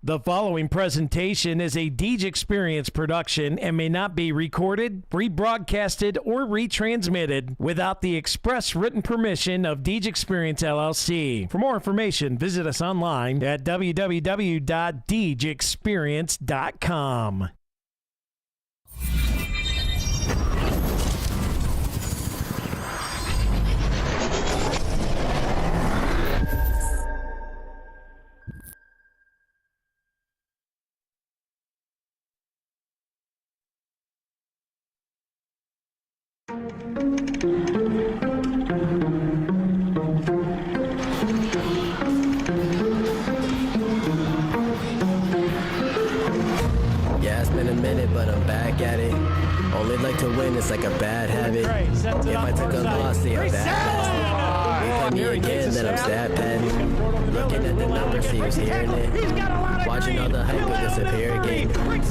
The following presentation is a Deej Experience production and may not be recorded, rebroadcasted, or retransmitted without the express written permission of Deej Experience LLC. For more information, visit us online at www.deejexperience.com. Yeah, it's been a minute, but I'm back at it. Only like to win, it's like a bad habit. If I took a loss, see a bad me again, then I'm sad petting. Looking at the numbers, see who's hearing it. Watching all the hype will disappear again. Giving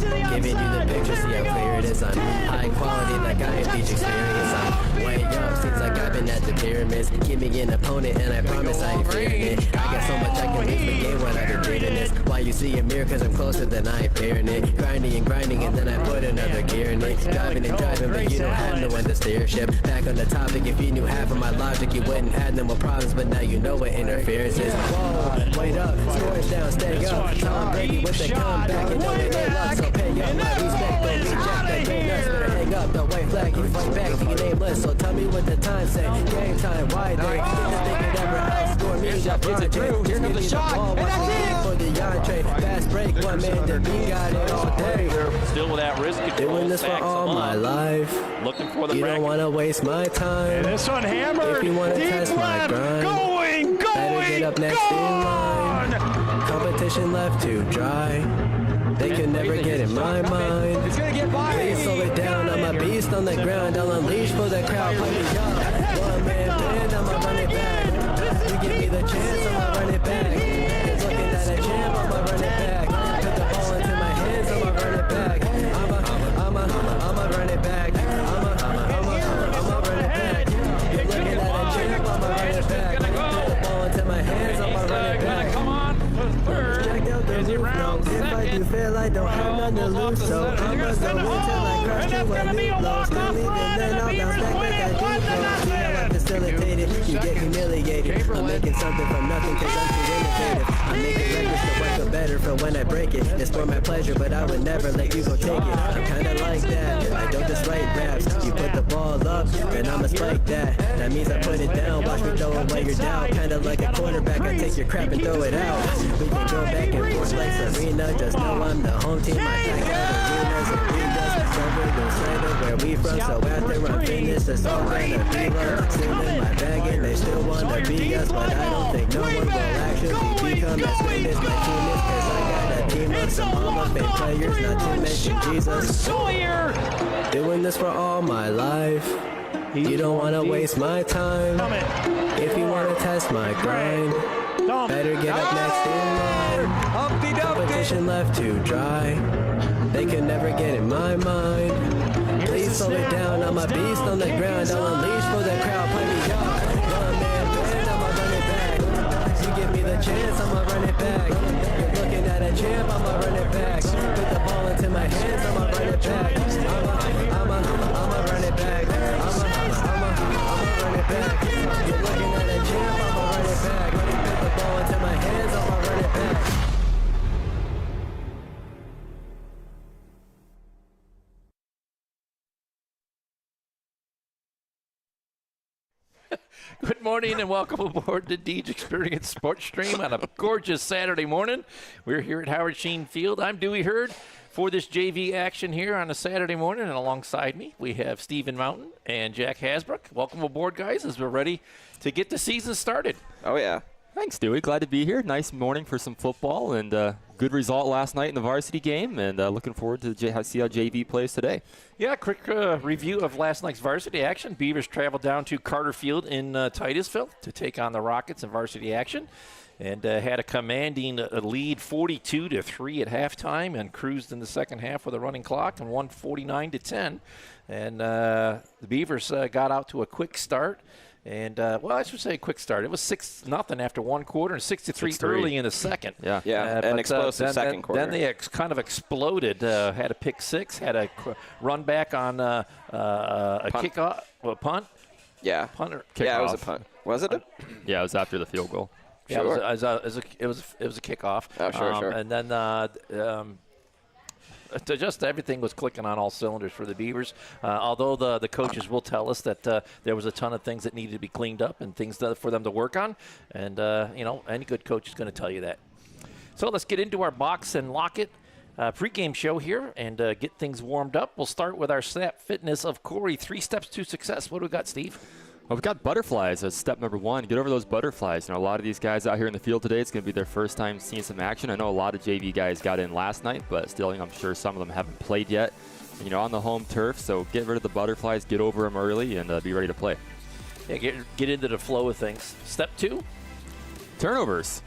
you the picture, see how clear it is. I'm high quality, like I have Deej Experience. I'm way up, seems like I've been at the pyramids. Give me an opponent, and I promise I ain't fearing it. I got so much I can make the game when I've been dreaming this. Why you see a mirror, cause I'm closer than I ain't fearing it. Grinding and grinding, and then I put another gear in it. Driving and driving, but you don't have no one to steer ship. Back on the topic, if you knew half of my logic, you wouldn't have no more problems, but now you know what interference is. Whoa, wait up, scores down, stay up. Tom Brady with the comeback, and know they no luck, so pay up my respect, don't reject the game nuts, better hang up the white flag, you fight back to your nameless, so tell me what the time say. Game time, why they didn't think it ever outscore me, the project, here comes the shot, and that's it! For the entree, fast break, one man that we got it all day. Still with that wrist control. Doing this for all my life. Looking for the You don't want to waste my time. And this one hammered. If you want to test my grind, better get up next in line. Competition left to dry. They can never get in my mind. Please slow it down. I'm a beast on the ground. I'll unleash for the crowd. Play me up. One man band. I'ma run it back. You give me the chance. I'ma run it back. Looking at a champ. I'ma run it back. Put the ball into my hands. I'ma run it back. I'ma run it back. I'ma run it back. You're looking at a champ. I'ma run it back. Put the ball into my hands. I'ma run it back. Come on. Check out the roof now. If I do fail, I don't have none to lose. So I'ma go until I crush you when you blow. Still leaving, then I'll bounce back like I do. See how I facilitate it, you get humiliated. I'm making something from nothing cause I'm too innovative. I'm making records to work the better for when I break it. It's for my pleasure, but I would never let you go take it. I'm kinda like that, I don't just write raps. You put the ball up, and I'ma spike that. That means I put it down, watch me throw it while you're down. Kinda like a quarterback, I take your crap and throw it out. We can go back and forth like Serena, just know I'm the home team. I think arenas and arenas, cover the center where we from. So after I'm finished, it's all gonna be love. Still in my bag and they still wanna be us, but I don't think no one will actually become as great as my team is. Cause I got a team of some Hall of Fame players, not to mention Jesus. Doing this for all my life. You don't wanna waste my time. If you wanna test my grind, better get up next in line. Competition left to dry. They can never get in my mind. Please slow it down. I'm a beast on the ground. I'll unleash for the crowd. Play me up. One man band. I'ma run it back. You give me the chance. I'ma run it back. You're looking at a champ. I'ma run it back. Put the ball into my hands. I'ma run it back. I'ma run it back. I'ma run it back. You're looking at a champ. I'ma run it back. Put the ball into my hands. I'ma run it back. Good morning and welcome aboard the Deej Experience Sports Stream on a gorgeous Saturday morning. We're here at Howard Sheen Field. I'm Dewey Hurd for this JV action here on a Saturday morning, and alongside me we have Stephen Mountain and Jack Hasbrook. Welcome aboard, guys, as we're ready to get the season started. Oh, yeah. Thanks, Dewey. Glad to be here. Nice morning for some football, and good result last night in the varsity game, and looking forward to see how JV plays today. Yeah, quick review of last night's varsity action. Beavers traveled down to Carter Field in Titusville to take on the Rockets in varsity action, and had a commanding lead 42-3 at halftime, and cruised in the second half with a running clock and won 49-10. And the Beavers got out to a quick start And, well, I should say a quick start. It was 6-0 after one quarter and 6-3 early in the second. Yeah, an explosive second quarter. Then they kind of exploded. Had a pick six, had a run back on a kickoff, a punt. Yeah. Punt or yeah, it was a punt. Was it? Yeah, it was after the field goal. Yeah, sure. it was a kickoff. Oh, sure. And then just everything was clicking on all cylinders for the Beavers. Although the coaches will tell us that there was a ton of things that needed to be cleaned up and things for them to work on. And, any good coach is going to tell you that. So let's get into our box and lock it pregame show here and get things warmed up. We'll start with our Snap Fitness of Corry. 3 steps to success. What do we got, Steve? Well, we've got butterflies as step number 1. Get over those butterflies. A lot of these guys out here in the field today, it's going to be their first time seeing some action. I know a lot of JV guys got in last night, but still, I'm sure some of them haven't played yet. On the home turf, so get rid of the butterflies, get over them early, and be ready to play. Yeah, get into the flow of things. Step 2? Turnovers.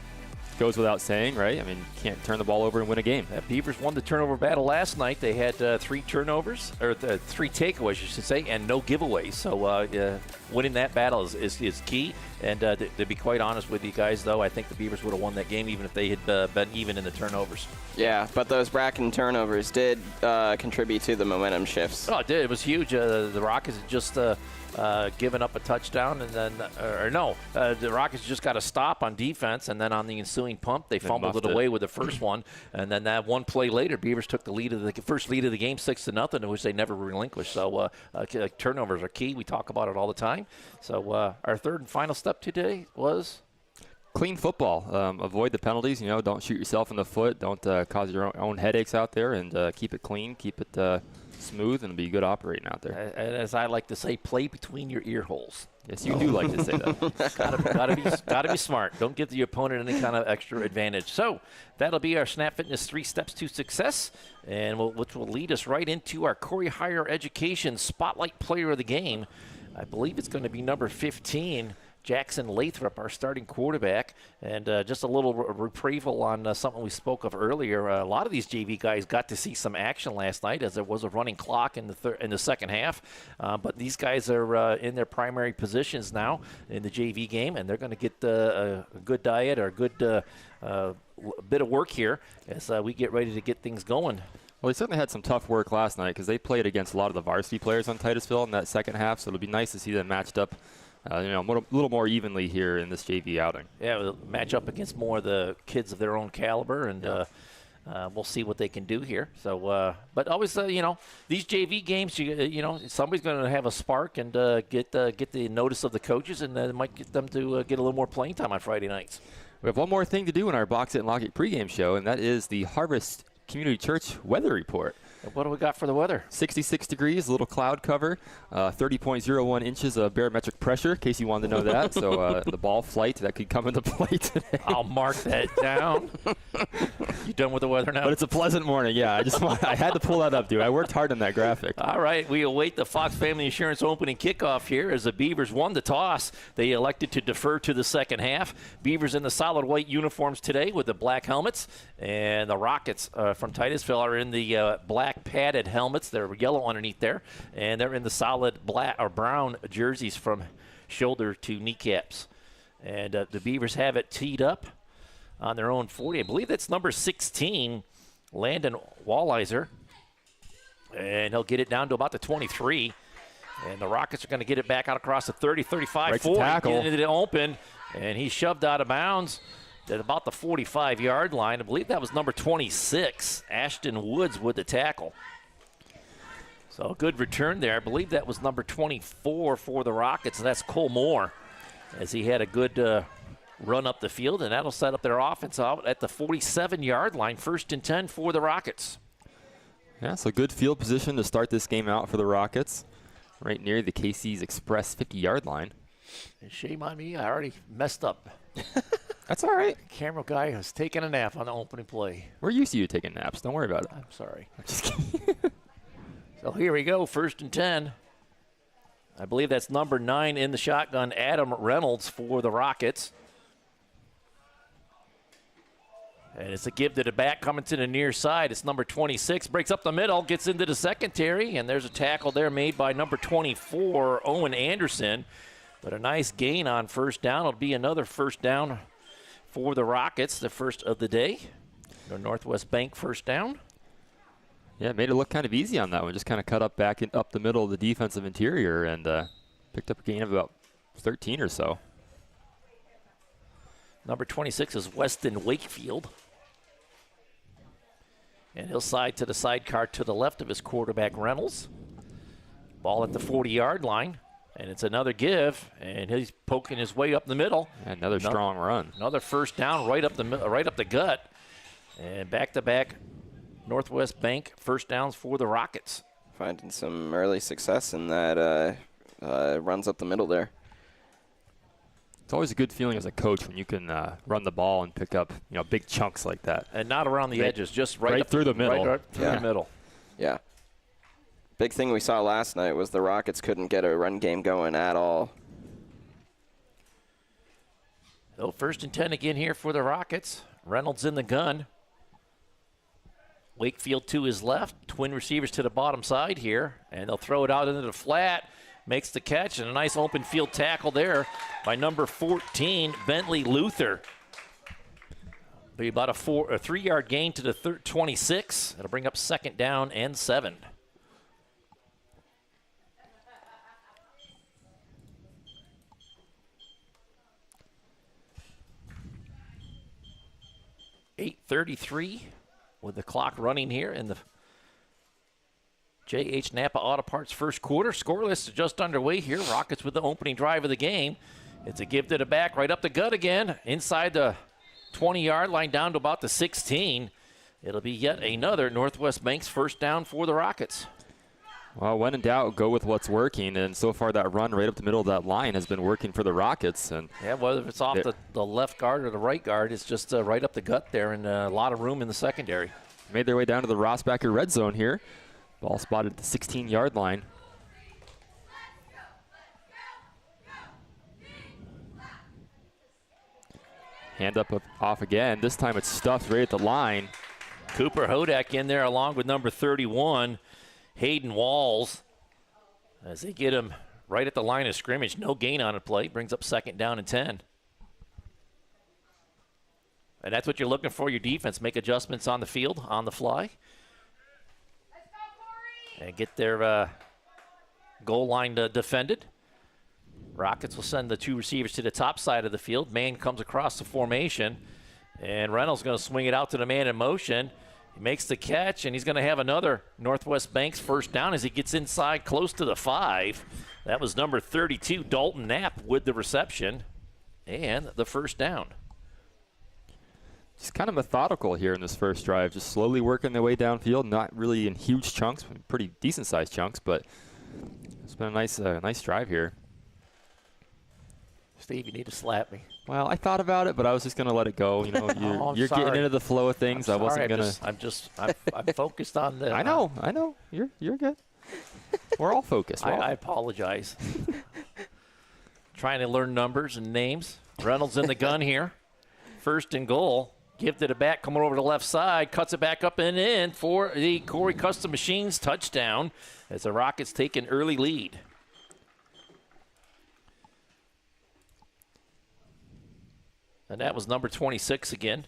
Goes without saying, right? Can't turn the ball over and win a game. Beavers won the turnover battle last night. They had 3 turnovers, or 3 takeaways, I should say, and no giveaways. So winning that battle is key. And to be quite honest with you guys, though, I think the Beavers would have won that game even if they had been even in the turnovers. Yeah, but those Bracken turnovers did contribute to the momentum shifts. Oh, it did. It was huge. The Rockets had just given up a touchdown, and then the Rockets just got a stop on defense, and then on the ensuing pump, they fumbled it away with the first one, and then that one play later, Beavers took the first lead of the game 6-0, which they never relinquished. So turnovers are key. We talk about it all the time. So our third and final step today was clean football. Avoid the penalties. Don't shoot yourself in the foot. Don't cause your own headaches out there, and keep it clean. Keep it smooth, and be good operating out there. As I like to say, play between your ear holes. Yes, you do like to say that. Gotta be smart. Don't give the opponent any kind of extra advantage. So that'll be our Snap Fitness 3 steps to success, and which will lead us right into our Corry Higher Education Spotlight Player of the Game. I believe it's going to be number 15. Jackson Lathrop, our starting quarterback, and just a little reprieval on something we spoke of earlier. A lot of these JV guys got to see some action last night as there was a running clock in the second half. But these guys are in their primary positions now in the JV game, and they're going to get a good diet or a good bit of work here as we get ready to get things going. Well, they certainly had some tough work last night because they played against a lot of the varsity players on Titusville in that second half, so it'll be nice to see them matched up a little more evenly here in this JV outing. Yeah, we'll match up against more of the kids of their own caliber, and we'll see what they can do here. So, but always, these JV games, somebody's going to have a spark and get the notice of the coaches, and it might get them to get a little more playing time on Friday nights. We have one more thing to do in our Box It and Lock It pregame show, and that is the Harvest Community Church weather report. What do we got for the weather? 66 degrees, a little cloud cover, 30.01 inches of barometric pressure, in case you wanted to know that. So the ball flight that could come into play today. I'll mark that down. You done with the weather now? But it's a pleasant morning, yeah. I had to pull that up, dude. I worked hard on that graphic. All right, we await the Fox Family Insurance opening kickoff here as the Beavers won the toss. They elected to defer to the second half. Beavers in the solid white uniforms today with the black helmets, and the Rockets from Titusville are in the black padded helmets. They're yellow underneath there, and they're in the solid black or brown jerseys from shoulder to kneecaps. And the Beavers have it teed up on their own 40. I believe that's number 16, Landon Walliser, and he'll get it down to about the 23. And the Rockets are going to get it back out across the 30, 35, 40, get into the open, and he shoved out of bounds at about the 45-yard line. I believe that was number 26, Ashton Woods, with the tackle. So a good return there. I believe that was number 24 for the Rockets, and that's Cole Moore, as he had a good run up the field, and that'll set up their offense out at the 47-yard line, 1st and 10 for the Rockets. Yeah, so good field position to start this game out for the Rockets, right near the KC's Express 50-yard line. And shame on me, I already messed up. That's all right. Camera guy was taking a nap on the opening play. We're used to you taking naps. Don't worry about it. I'm sorry. I'm just kidding. So here we go, 1st and 10. I believe that's number 9 in the shotgun, Adam Reynolds for the Rockets. And it's a give to the back coming to the near side. It's number 26, breaks up the middle, gets into the secondary, and there's a tackle there made by number 24, Owen Anderson. But a nice gain on first down. It'll be another first down for the Rockets, the first of the day. The Northwest Bank first down. Yeah, it made it look kind of easy on that one. Just kind of cut up up the middle of the defensive interior and picked up a gain of about 13 or so. Number 26 is Weston Wakefield. And he'll side to the sidecar to the left of his quarterback, Reynolds. Ball at the 40-yard line. And it's another give, and he's poking his way up the middle. Another strong run. Another first down right up the gut. And back-to-back Northwest Bank first downs for the Rockets. Finding some early success in that runs up the middle there. It's always a good feeling as a coach when you can run the ball and pick up big chunks like that. And not around the edges, just right through the middle. Right through the middle. Yeah. Big thing we saw last night was the Rockets couldn't get a run game going at all. So 1st and 10 again here for the Rockets. Reynolds in the gun. Wakefield to his left. Twin receivers to the bottom side here. And they'll throw it out into the flat. Makes the catch, and a nice open field tackle there by number 14, Bentley Luther. Be about a 3-yard gain to the 26. It'll bring up 2nd down and 7. .8:33 with the clock running here in the J.H. Napa Auto Parts first quarter. Scoreless just underway here. Rockets with the opening drive of the game. It's a give to the back, right up the gut again, inside the 20-yard line down to about the 16. It'll be yet another Northwest Bank's first down for the Rockets. Well, when in doubt, go with what's working, and so far that run right up the middle of that line has been working for the Rockets. And yeah, whether it's off the left guard or the right guard, it's just right up the gut there, and a lot of room in the secondary. Made their way down to the Rossbacker red zone here. Ball spotted at the 16-yard line. Hand up off again. This time it's stuffed right at the line. Cooper Hodak in there along with number 31, Hayden Walls, as they get him right at the line of scrimmage. No gain on a play. Brings up 2nd down and 10. And that's what you're looking for, your defense. Make adjustments on the field, on the fly. Let's go, Corry! And get their goal line defended. Rockets will send the 2 receivers to the top side of the field. Man comes across the formation. And Reynolds going to swing it out to the man in motion. He makes the catch, and he's going to have another Northwest Banks first down as he gets inside close to the 5. That was number 32, Dalton Knapp, with the reception and the first down. Just kind of methodical here in this first drive, just slowly working their way downfield, not really in huge chunks, pretty decent-sized chunks, but it's been a nice drive here. Steve, you need to slap me. Well, I thought about it, but I was just going to let it go. You're getting into the flow of things. I wasn't going to. I'm focused on the. I know. You're good. We're all focused. I apologize. Trying to learn numbers and names. Reynolds in the gun here. 1st and goal. Give to the back, coming over the left side. Cuts it back up and in for the Corry Custom Machines touchdown as the Rockets take an early lead. And that was number 26 again,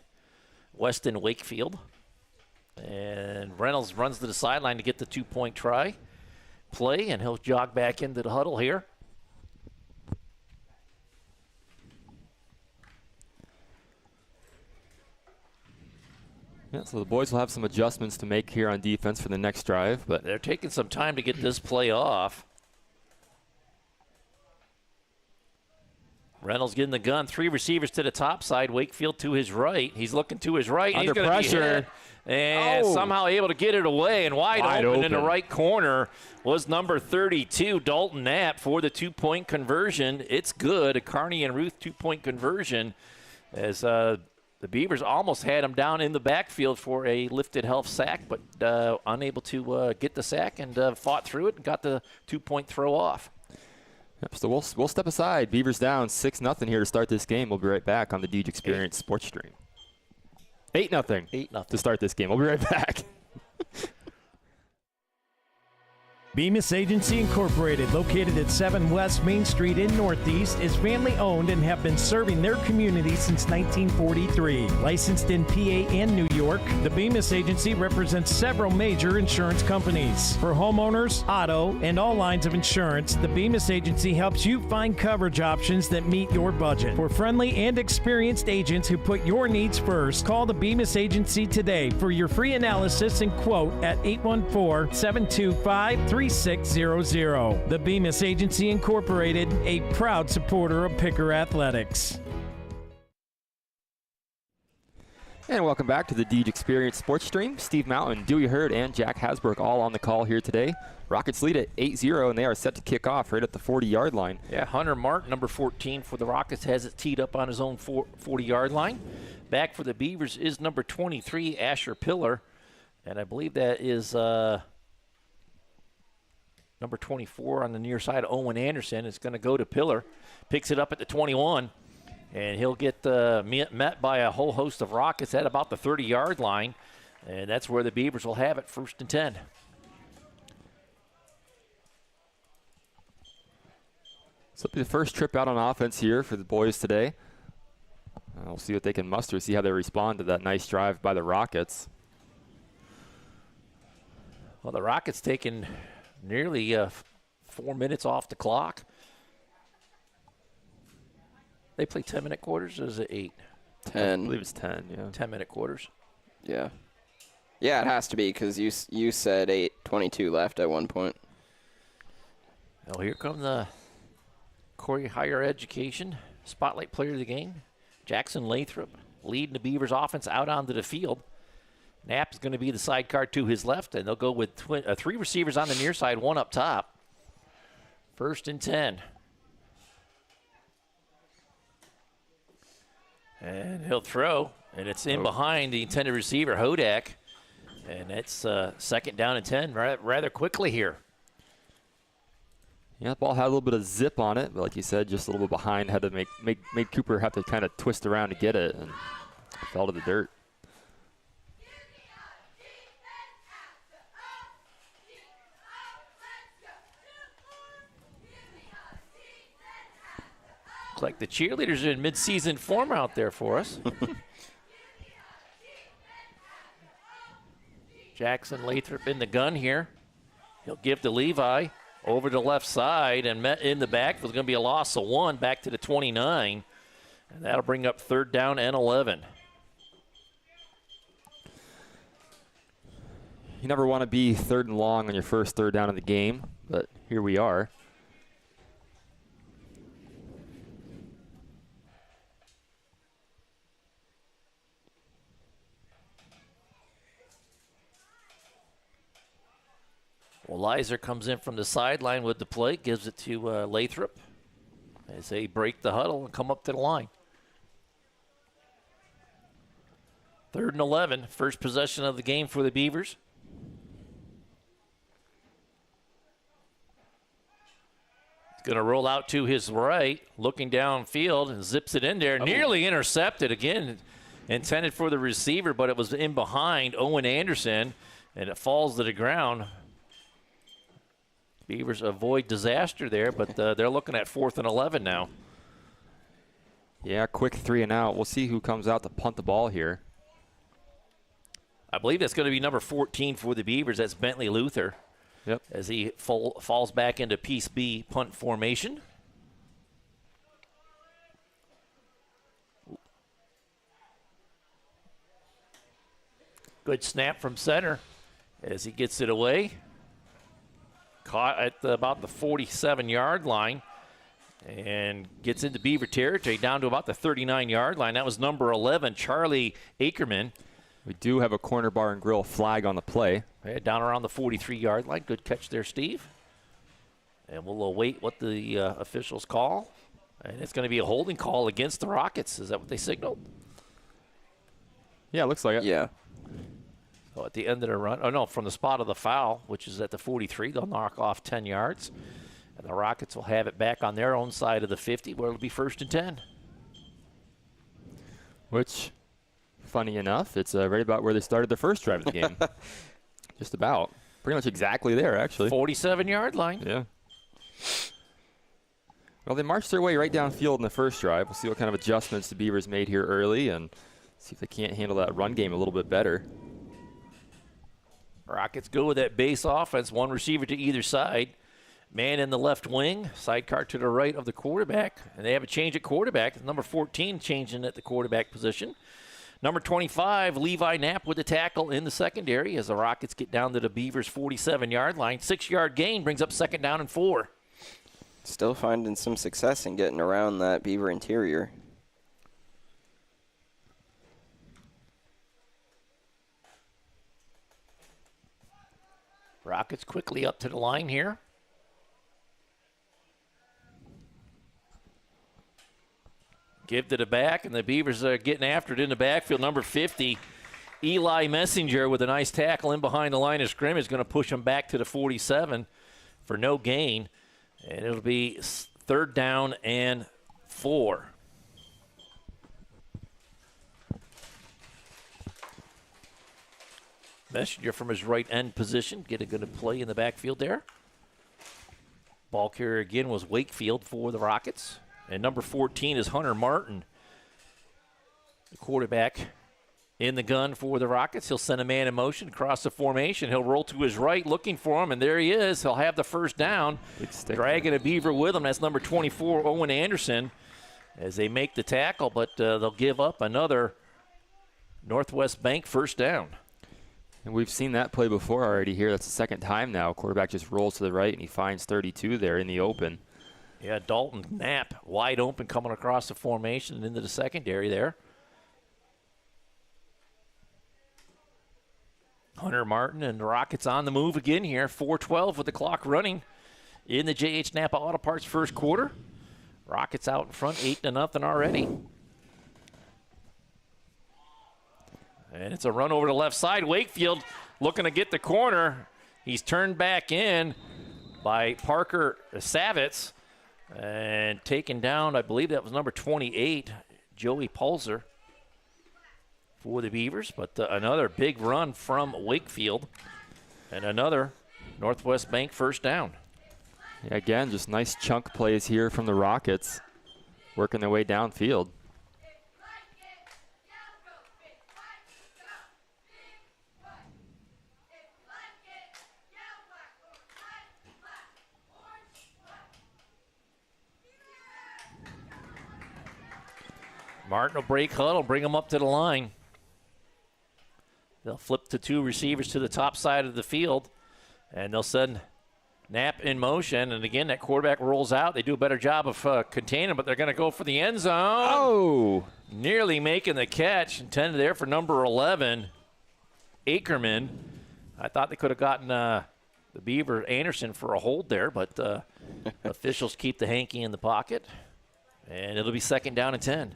Weston Wakefield. And Reynolds runs to the sideline to get the 2-point try play, and he'll jog back into the huddle here. Yeah, so the boys will have some adjustments to make here on defense for the next drive, but they're taking some time to get this play off. Reynolds getting the gun. 3 receivers to the top side. Wakefield to his right. He's looking to his right. Under he's pressure. And somehow able to get it away. And wide open in the right corner was number 32, Dalton Knapp, for the 2-point conversion. It's good. A Kearney and Ruth 2-point conversion as the Beavers almost had him down in the backfield for a lifted half sack, but unable to get the sack and fought through it and got the 2-point throw off. Yep, so we'll step aside. Beavers down 6-0 here to start this game. We'll be right back on the Deej Experience Sports Stream. 8-0. 8-0 to start this game. We'll be right back. Bemis Agency Incorporated, located at 7 West Main Street in Northeast, is family-owned and have been serving their community since 1943. Licensed in PA and New York, the Bemis Agency represents several major insurance companies. For homeowners, auto, and all lines of insurance, the Bemis Agency helps you find coverage options that meet your budget. For friendly and experienced agents who put your needs first, call the Bemis Agency today for your free analysis and quote at 814-725-3600. The Bemis Agency Incorporated, a proud supporter of Picker Athletics. And welcome back to the Deej Experience Sports Stream. Steve Mountain, Dewey Hurd, and Jack Hasbrook all on the call here today. Rockets lead at 8-0, and they are set to kick off right at the 40-yard line. Yeah, Hunter Martin, number 14 for the Rockets, has it teed up on his own 40-yard line. Back for the Beavers is number 23, Asher Pillar. And I believe that is number 24 on the near side, Owen Anderson. It's going to go to Pillar. Picks it up at the 21. And he'll get met by a whole host of Rockets at about the 30-yard line. And that's where the Beavers will have it, 1st and 10. So it'll be the first trip out on offense here for the boys today. We'll see what they can muster, see how they respond to that nice drive by the Rockets. Well, the Rockets taking nearly 4 minutes off the clock. They play 10-minute quarters, or is it 8? 10. I believe it's 10, yeah. 10-minute quarters. Yeah. Yeah, it has to be because you said 8:22 left at one point. Well, here come the Corry Higher Education Spotlight Player of the Game. Jackson Lathrop leading the Beavers offense out onto the field. Knapp is going to be the sidecar to his left, and they'll go with 3 receivers on the near side, 1 up top. 1st and 10. And he'll throw, and it's in behind the intended receiver, Hodak. And it's 2nd down and 10 rather quickly here. Yeah, the ball had a little bit of zip on it, but like you said, just a little bit behind. Had to make Cooper have to kind of twist around to get it, and fell to the dirt. Looks like the cheerleaders are in mid-season form out there for us. Jackson Lathrop in the gun here. He'll give to Levi over to the left side, and met in the backfield. It's going to be a loss of 1 back to the 29. And that'll bring up 3rd down and 11. You never want to be 3rd and long on your first 3rd down of the game, but here we are. Well, Leiser comes in from the sideline with the play, gives it to Lathrop as they break the huddle and come up to the line. 3rd and 11, first possession of the game for the Beavers. He's going to roll out to his right, looking downfield, and zips it in there. Nearly intercepted again, intended for the receiver, but it was in behind Owen Anderson, and it falls to the ground. Beavers avoid disaster there, but they're looking at 4th and 11 now. Yeah, quick 3 and out. We'll see who comes out to punt the ball here. I believe that's going to be number 14 for the Beavers. That's Bentley Luther. Yep. As he falls back into Piece B punt formation. Good snap from center as he gets it away. Caught at about the 47-yard line and gets into Beaver territory down to about the 39-yard line. That was number 11, Charlie Ackerman. We do have a corner bar and grill flag on the play. Yeah, down around the 43-yard line. Good catch there, Steve. And we'll await what the officials call. And it's going to be a holding call against the Rockets. Is that what they signaled? Yeah, it looks like it. Yeah. So at the end of the run, oh no, from the spot of the foul, which is at the 43, they'll knock off 10 yards. And the Rockets will have it back on their own side of the 50, where it'll be 1st and 10. Which, funny enough, it's right about where they started the first drive of the game. Just about. Pretty much exactly there, actually. 47-yard line. Yeah. Well, they marched their way right downfield in the first drive. We'll see what kind of adjustments the Beavers made here early and see if they can't handle that run game a little bit better. Rockets go with that base offense, one receiver to either side. Man in the left wing, sidecar to the right of the quarterback. And they have a change at quarterback. Number 14 changing at the quarterback position. Number 25, Levi Knapp with the tackle in the secondary as the Rockets get down to the Beavers' 47-yard line. 6-yard gain brings up 2nd down and 4. Still finding some success in getting around that Beaver interior. Rockets quickly up to the line here. Give to the back, and the Beavers are getting after it in the backfield. Number 50, Eli Messenger with a nice tackle in behind the line of scrimmage is going to push him back to the 47 for no gain. And it'll be 3rd down and 4. Messenger from his right end position, get a good play in the backfield there. Ball carrier again was Wakefield for the Rockets. And number 14 is Hunter Martin, the quarterback in the gun for the Rockets. He'll send a man in motion across the formation. He'll roll to his right looking for him, and there he is. He'll have the 1st down, dragging a Beaver with him. That's number 24, Owen Anderson, as they make the tackle, but they'll give up another Northwest Bank 1st down. And we've seen that play before already here. That's the 2nd time now. Quarterback just rolls to the right, and he finds 32 there in the open. Yeah, Dalton Knapp wide open coming across the formation and into the secondary there. Hunter Martin and the Rockets on the move again here. 4:12 with the clock running in the J.H. Napa Auto Parts first quarter. Rockets out in front 8-0 already. And it's a run over the left side. Wakefield looking to get the corner. He's turned back in by Parker Savitz. And taken down, I believe that was number 28, Joey Pulser for the Beavers. But another big run from Wakefield. And another Northwest Bank 1st down. Yeah, again, just nice chunk plays here from the Rockets, working their way downfield. Martin will break huddle, bring him up to the line. They'll flip the 2 receivers to the top side of the field, and they'll send Knapp in motion. And again, that quarterback rolls out. They do a better job of containing, but they're going to go for the end zone. Oh! Nearly making the catch. Intended there for number 11, Ackerman. I thought they could have gotten the Beaver Anderson for a hold there, but officials keep the hanky in the pocket. And it'll be 2nd down and 10.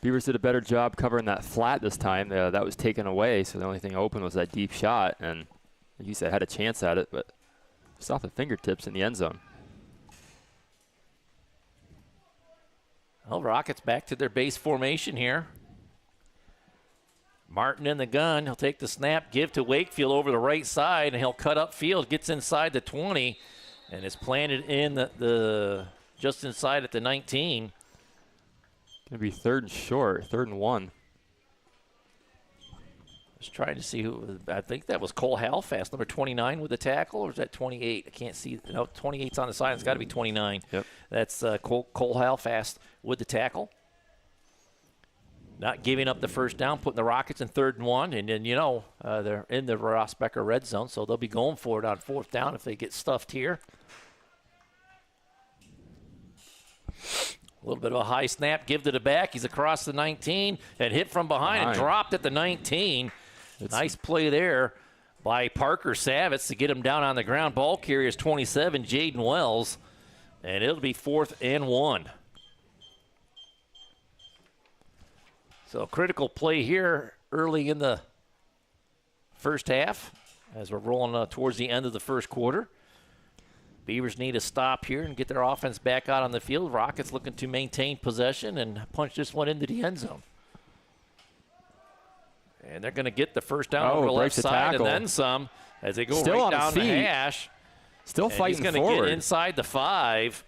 Beavers did a better job covering that flat this time. That was taken away, so the only thing open was that deep shot. And like you said, had a chance at it, but just off the fingertips in the end zone. Well, Rockets back to their base formation here. Martin in the gun. He'll take the snap, give to Wakefield over the right side, and he'll cut upfield, gets inside the 20, and is planted in the just inside at the 19. Going to be 3rd and short, 3rd and 1. Just trying to see who. I think that was Cole Halfast, number 29 with the tackle, or is that 28? I can't see. No, 28's on the side. It's got to be 29. Yep. That's Cole Halfast with the tackle. Not giving up the 1st down, putting the Rockets in 3rd and 1. And then, they're in the Ross Becker red zone, so they'll be going for it on 4th down if they get stuffed here. A little bit of a high snap, give to the back. He's across the 19 and hit from behind and dropped at the 19. Nice play there by Parker Savitz to get him down on the ground. Ball carrier is 27, Jaden Wells, and it'll be 4th and 1. So critical play here early in the first half as we're rolling towards the end of the first quarter. Beavers need a stop here and get their offense back out on the field. Rockets looking to maintain possession and punch this one into the end zone. And they're going to get the 1st down over the left side and then some as they go Still right on down his the feet. hash. Still And fighting he's going to forward. get inside the 5.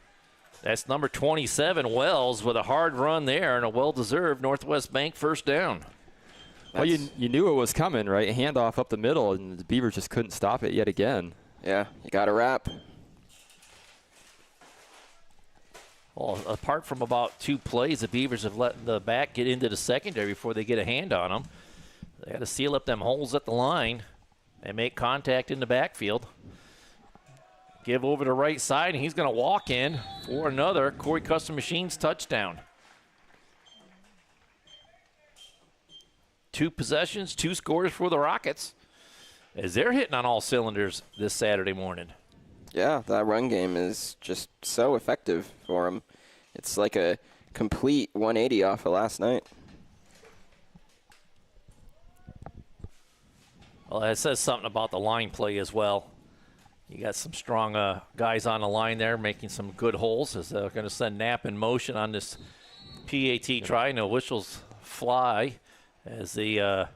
That's number 27, Wells, with a hard run there and a well-deserved Northwest Bank first down. Well, you knew it was coming, right? Handoff up the middle, and the Beavers just couldn't stop it yet again. Yeah, you got to wrap. Well, apart from about 2 plays, the Beavers have let the back get into the secondary before they get a hand on them. They got to seal up them holes at the line and make contact in the backfield. Give over the right side, and he's going to walk in for another Corry Custom Machines touchdown. 2 possessions, 2 scores for the Rockets, as they're hitting on all cylinders this Saturday morning. Yeah, that run game is just so effective for them. It's like a complete 180 off of last night. Well, it says something about the line play as well. You got some strong guys on the line there making some good holes as they're going to send Knapp in motion on this PAT try. No whistles fly as the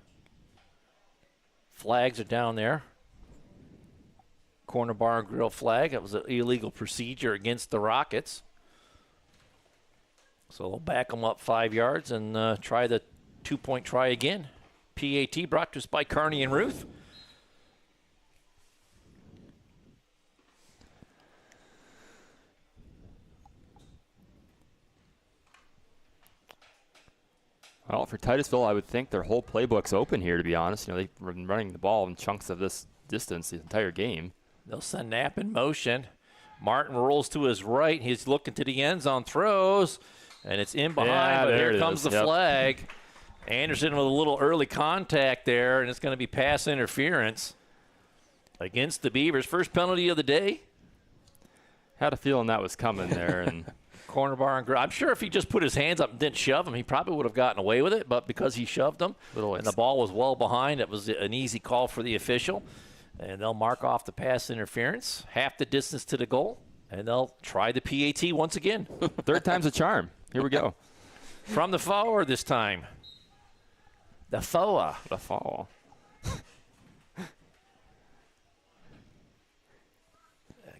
flags are down there. Corner bar and grill flag. That was an illegal procedure against the Rockets. So they'll back them up 5 yards and try the 2-point try again. PAT brought to us by Kearney and Ruth. Well, for Titusville, I would think their whole playbook's open here, to be honest. You know, they've been running the ball in chunks of this distance the entire game. They'll send Knapp in motion. Martin rolls to his right. He's looking to the end zone, throws, and it's in behind, Yeah, but there here it comes is. the Yep. flag. Anderson with a little early contact there, and it's going to be pass interference against the Beavers. First penalty of the day. Had a feeling that was coming there. And Corner bar and grill. I'm sure if he just put his hands up and didn't shove him, he probably would have gotten away with it, but because he shoved him and the ball was well behind, it was an easy call for the official. And they'll mark off the pass interference, half the distance to the goal, and they'll try the PAT once again. Third time's a charm. Here we go. From the forward this time. The FOA. The fall.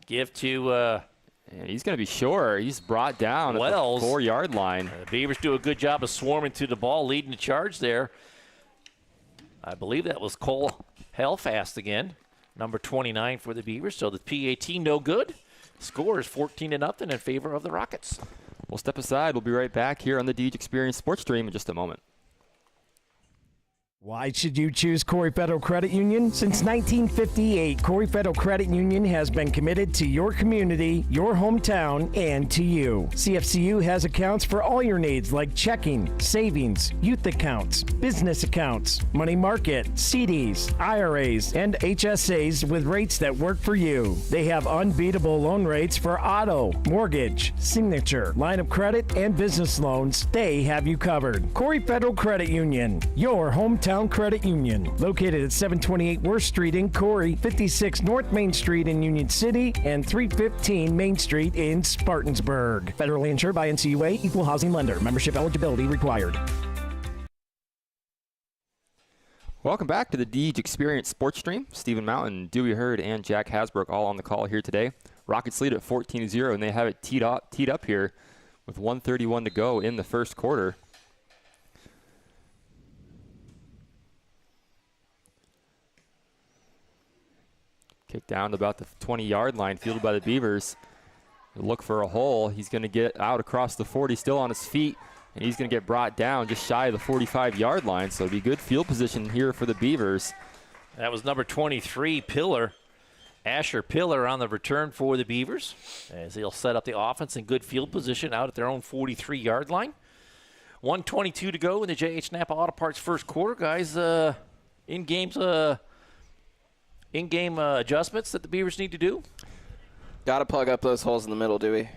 Give to And he's going to be sure. He's brought down Wells. at the 4-yard line. the Beavers do a good job of swarming to the ball, leading the charge there. I believe that was Cole Hellfast again, number 29 for the Beavers. So the PAT no good. Score is 14-0 in favor of the Rockets. We'll step aside. We'll be right back here on the Deej Experience Sports Stream in just a moment. Why should you choose Corry Federal Credit Union? Since 1958, Corry Federal Credit Union has been committed to your community, your hometown, and to you. CFCU has accounts for all your needs like checking, savings, youth accounts, business accounts, money market, CDs, IRAs, and HSAs with rates that work for you. They have unbeatable loan rates for auto, mortgage, signature, line of credit, and business loans. They have you covered. Corry Federal Credit Union, your hometown credit union, located at 728 Worth Street in Corry, 56 North Main Street in Union City, and 315 Main Street in Spartansburg. Federally insured by NCUA, equal housing lender. Membership eligibility required. Welcome back to the Deej Experience Sports Stream. Stephen Mountain, Dewey Hurd, and Jack Hasbrook all on the call here today. Rockets lead at 14-0, and they have it teed up here with 1:31 to go in the first quarter. Kick down to about the 20-yard line, fielded by the Beavers. Look for a hole. He's going to get out across the 40, still on his feet, and he's going to get brought down just shy of the 45-yard line. So it'll be good field position here for the Beavers. That was number 23, Pillar. Asher Pillar on the return for the Beavers as they'll set up the offense in good field position out at their own 43-yard line. 1:22 to go in the J.H. Napa Auto Parts first quarter. Guys, in-game adjustments that the Beavers need to do? Got to plug up those holes in the middle, Dewey.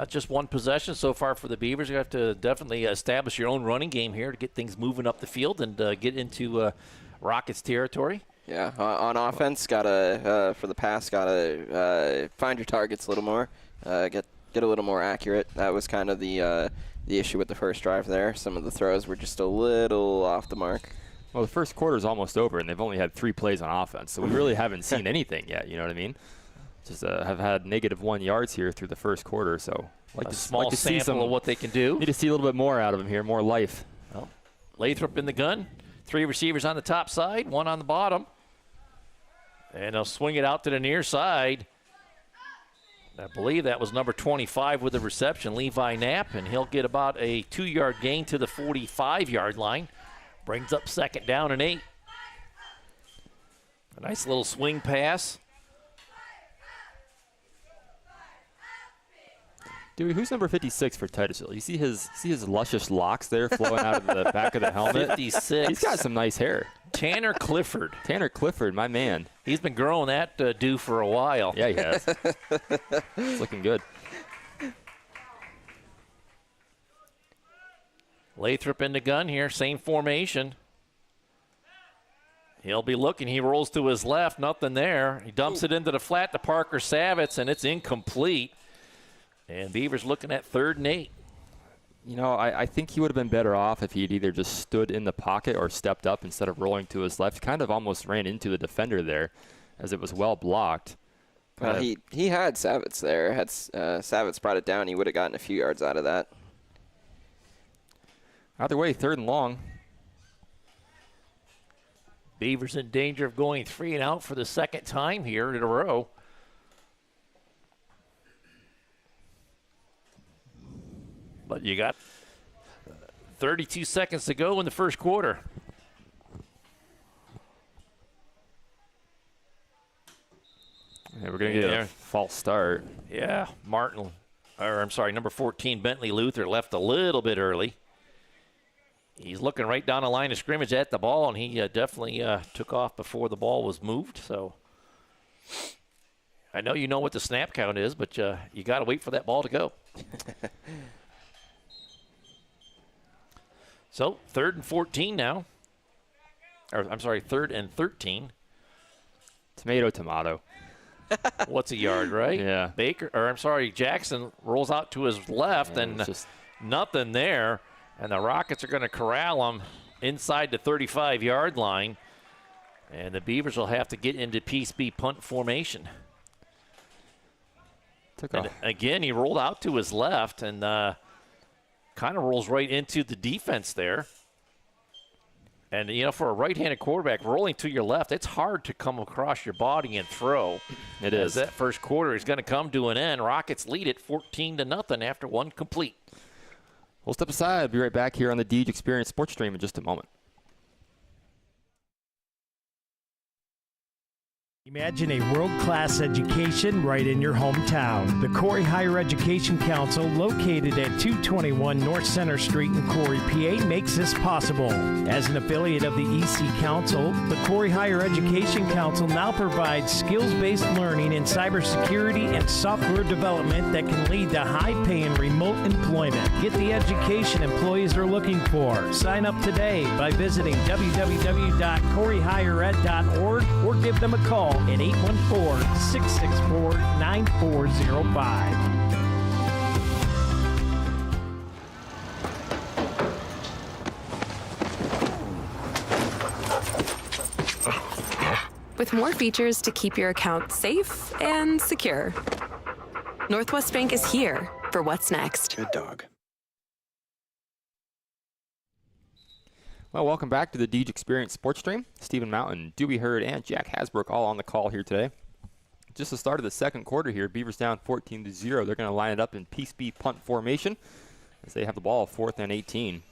Just one possession so far for the Beavers. You have to definitely establish your own running game here to get things moving up the field and get into Rockets territory. Yeah, on offense, gotta for the pass, gotta find your targets a little more, get a little more accurate. That was kind of the issue with the first drive there. Some of the throws were just a little off the mark. Well, the first quarter is almost over, and they've only had 3 plays on offense, so we really haven't seen anything yet. You know what I mean? Just have had -1 yards here through the first quarter, so a small sample of what they can do. Need to see a little bit more out of them here, more life. Well, Lathrop in the gun. 3 receivers on the top side, 1 on the bottom. And they'll swing it out to the near side. I believe that was number 25 with the reception, Levi Knapp, and he'll get about a 2-yard gain to the 45-yard line. Brings up 2nd down and 8. A nice little swing pass. Dewey, who's number 56 for Titusville? You see his luscious locks there flowing out of the back of the helmet? 56. He's got some nice hair. Tanner Clifford. Tanner Clifford, my man. He's been growing that dew for a while. Yeah, he has. It's looking good. Lathrop in the gun here, same formation. He'll be looking. He rolls to his left, nothing there. He dumps it into the flat to Parker Savitz, and it's incomplete. And Beavers looking at 3rd and 8. You know, I think he would have been better off if he'd either just stood in the pocket or stepped up instead of rolling to his left. Kind of almost ran into the defender there as it was well blocked. Well, he had Savitz there. Had Savitz brought it down, he would have gotten a few yards out of that. Either way, 3rd and long. Beavers in danger of going 3 and out for the 2nd time here in a row. But you got 32 seconds to go in the first quarter. Yeah, we're going to get a false start. Yeah, number 14, Bentley Luther, left a little bit early. He's looking right down the line of scrimmage at the ball, and he definitely took off before the ball was moved. So I know you know what the snap count is, but you got to wait for that ball to go. So 3rd and 14 now. Or, I'm sorry, 3rd and 13. Tomato. What's a yard, right? Yeah. Jackson rolls out to his left, and just nothing there. And the Rockets are going to corral him inside the 35-yard line. And the Beavers will have to get into Piece B punt formation. Again, he rolled out to his left and kind of rolls right into the defense there. And, you know, for a right-handed quarterback, rolling to your left, it's hard to come across your body and throw. It is. That first quarter is going to come to an end. Rockets lead it 14-0 after 1 complete. We'll step aside. I'll be right back here on the Deej Experience Sports Stream in just a moment. Imagine a world-class education right in your hometown. The Corry Higher Education Council, located at 221 North Center Street in Corry, PA, makes this possible. As an affiliate of the EC Council, the Corry Higher Education Council now provides skills-based learning in cybersecurity and software development that can lead to high-paying remote employment. Get the education employees are looking for. Sign up today by visiting www.corryhighered.org or give them a call at 814-664-9405. With more features to keep your account safe and secure, Northwest Bank is here for what's next. Good dog. Well, welcome back to the Deej Experience Sports Stream. Stephen Mountain, Dewey Hurd, and Jack Hasbrook all on the call here today. Just the start of the second quarter here. Beavers down 14-0. They're going to line it up in Piece B punt formation as they have the ball 4th and 18.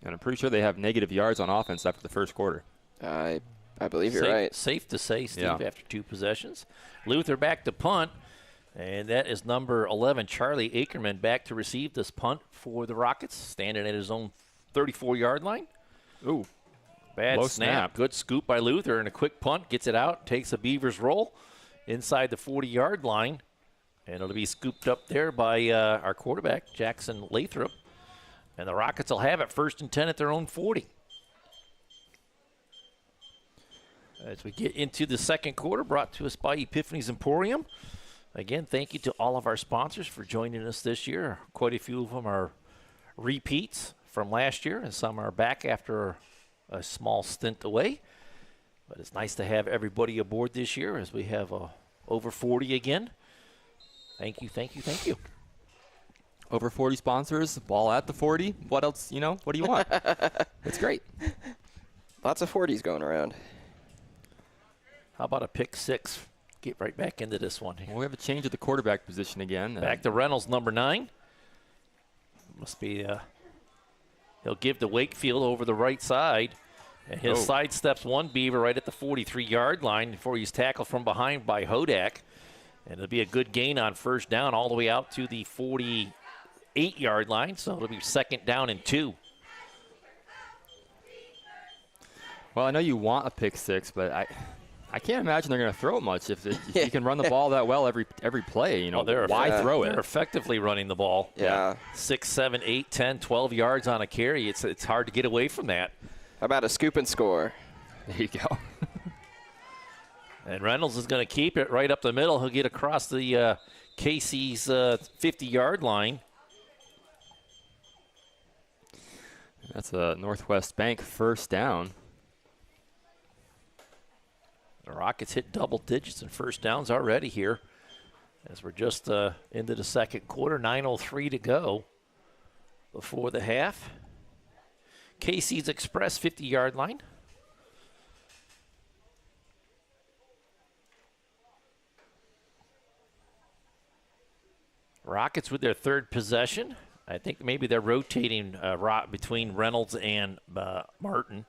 And I'm pretty sure they have negative yards on offense after the first quarter. I believe you're right. Safe to say, Steve, after 2 possessions. Luther back to punt, and that is number 11, Charlie Ackerman, back to receive this punt for the Rockets, standing at his own 34-yard line. Ooh. Bad Low snap. Good scoop by Luther, and a quick punt. Gets it out, takes a Beavers roll inside the 40-yard line, and it'll be scooped up there by our quarterback, Jackson Lathrop. And the Rockets will have it 1st and 10 at their own 40. As we get into the second quarter, brought to us by Epiphany's Emporium. Again, thank you to all of our sponsors for joining us this year. Quite a few of them are repeats. from last year, and some are back after a small stint away. But it's nice to have everybody aboard this year as we have over 40 again. Thank you, thank you, thank you. Over 40 sponsors, ball at the 40. What else, what do you want? It's great. Lots of 40s going around. How about a pick 6? Get right back into this one here. Well, we have a change at the quarterback position again. Back to Reynolds, number 9. Must be, he'll give to Wakefield over the right side. And his sidesteps one Beaver right at the 43-yard line before he's tackled from behind by Hodak. And it'll be a good gain on first down all the way out to the 48-yard line. So it'll be 2nd down and 2. Well, I know you want a pick 6, but I can't imagine they're going to throw it much if you can run the ball that well every play. Why throw it? They're effectively running the ball. Yeah. 6, 7, 8, 10, 12 yards on a carry. It's hard to get away from that. How about a scoop and score? There you go. And Reynolds is going to keep it right up the middle. He'll get across the Casey's 50-yard line. That's a Northwest Bank first down. The Rockets hit double digits in first downs already here as we're just into the second quarter. 9:03 to go before the half. Casey's Express 50-yard line. Rockets with their third possession. I think maybe they're rotating between Reynolds and Martin.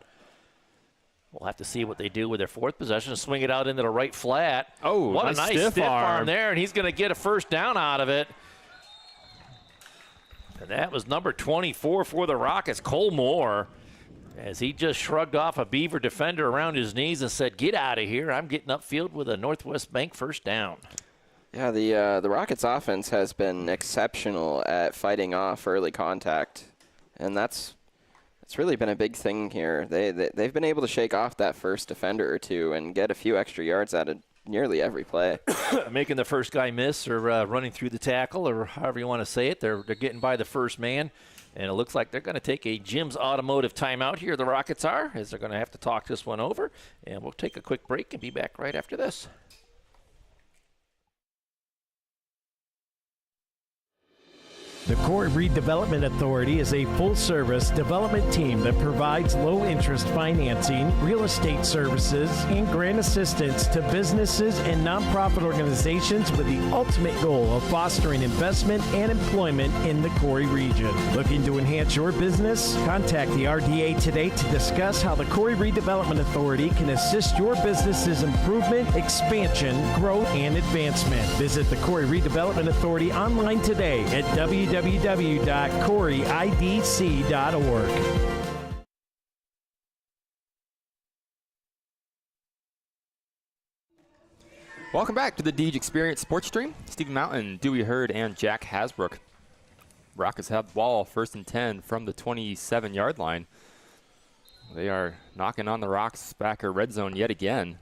We'll have to see what they do with their fourth possession. Swing it out into the right flat. Oh, what a nice stiff arm there, and he's going to get a first down out of it. And that was number 24 for the Rockets, Cole Moore, as he just shrugged off a Beaver defender around his knees and said, "Get out of here. I'm getting upfield with a Northwest Bank first down." Yeah, the Rockets offense has been exceptional at fighting off early contact, and that's really been a big thing here. They've been able to shake off that first defender or two and get a few extra yards out of nearly every play. Making the first guy miss or running through the tackle or however you want to say it. They're getting by the first man, and it looks like they're going to take a Jim's Automotive timeout here. The Rockets are, as they're going to have to talk this one over, and we'll take a quick break and be back right after this. The Corry Redevelopment Authority is a full-service development team that provides low-interest financing, real estate services, and grant assistance to businesses and nonprofit organizations with the ultimate goal of fostering investment and employment in the Corry region. Looking to enhance your business? Contact the RDA today to discuss how the Corry Redevelopment Authority can assist your business's improvement, expansion, growth, and advancement. Visit the Corry Redevelopment Authority online today at www.corryidc.org. Welcome back to the Deej Experience Sports Stream. Stephen Mountain, Dewey Hurd, and Jack Hasbrook. Rockets have the ball 1st and 10 from the 27-yard line. They are knocking on the Rocks backer red zone yet again.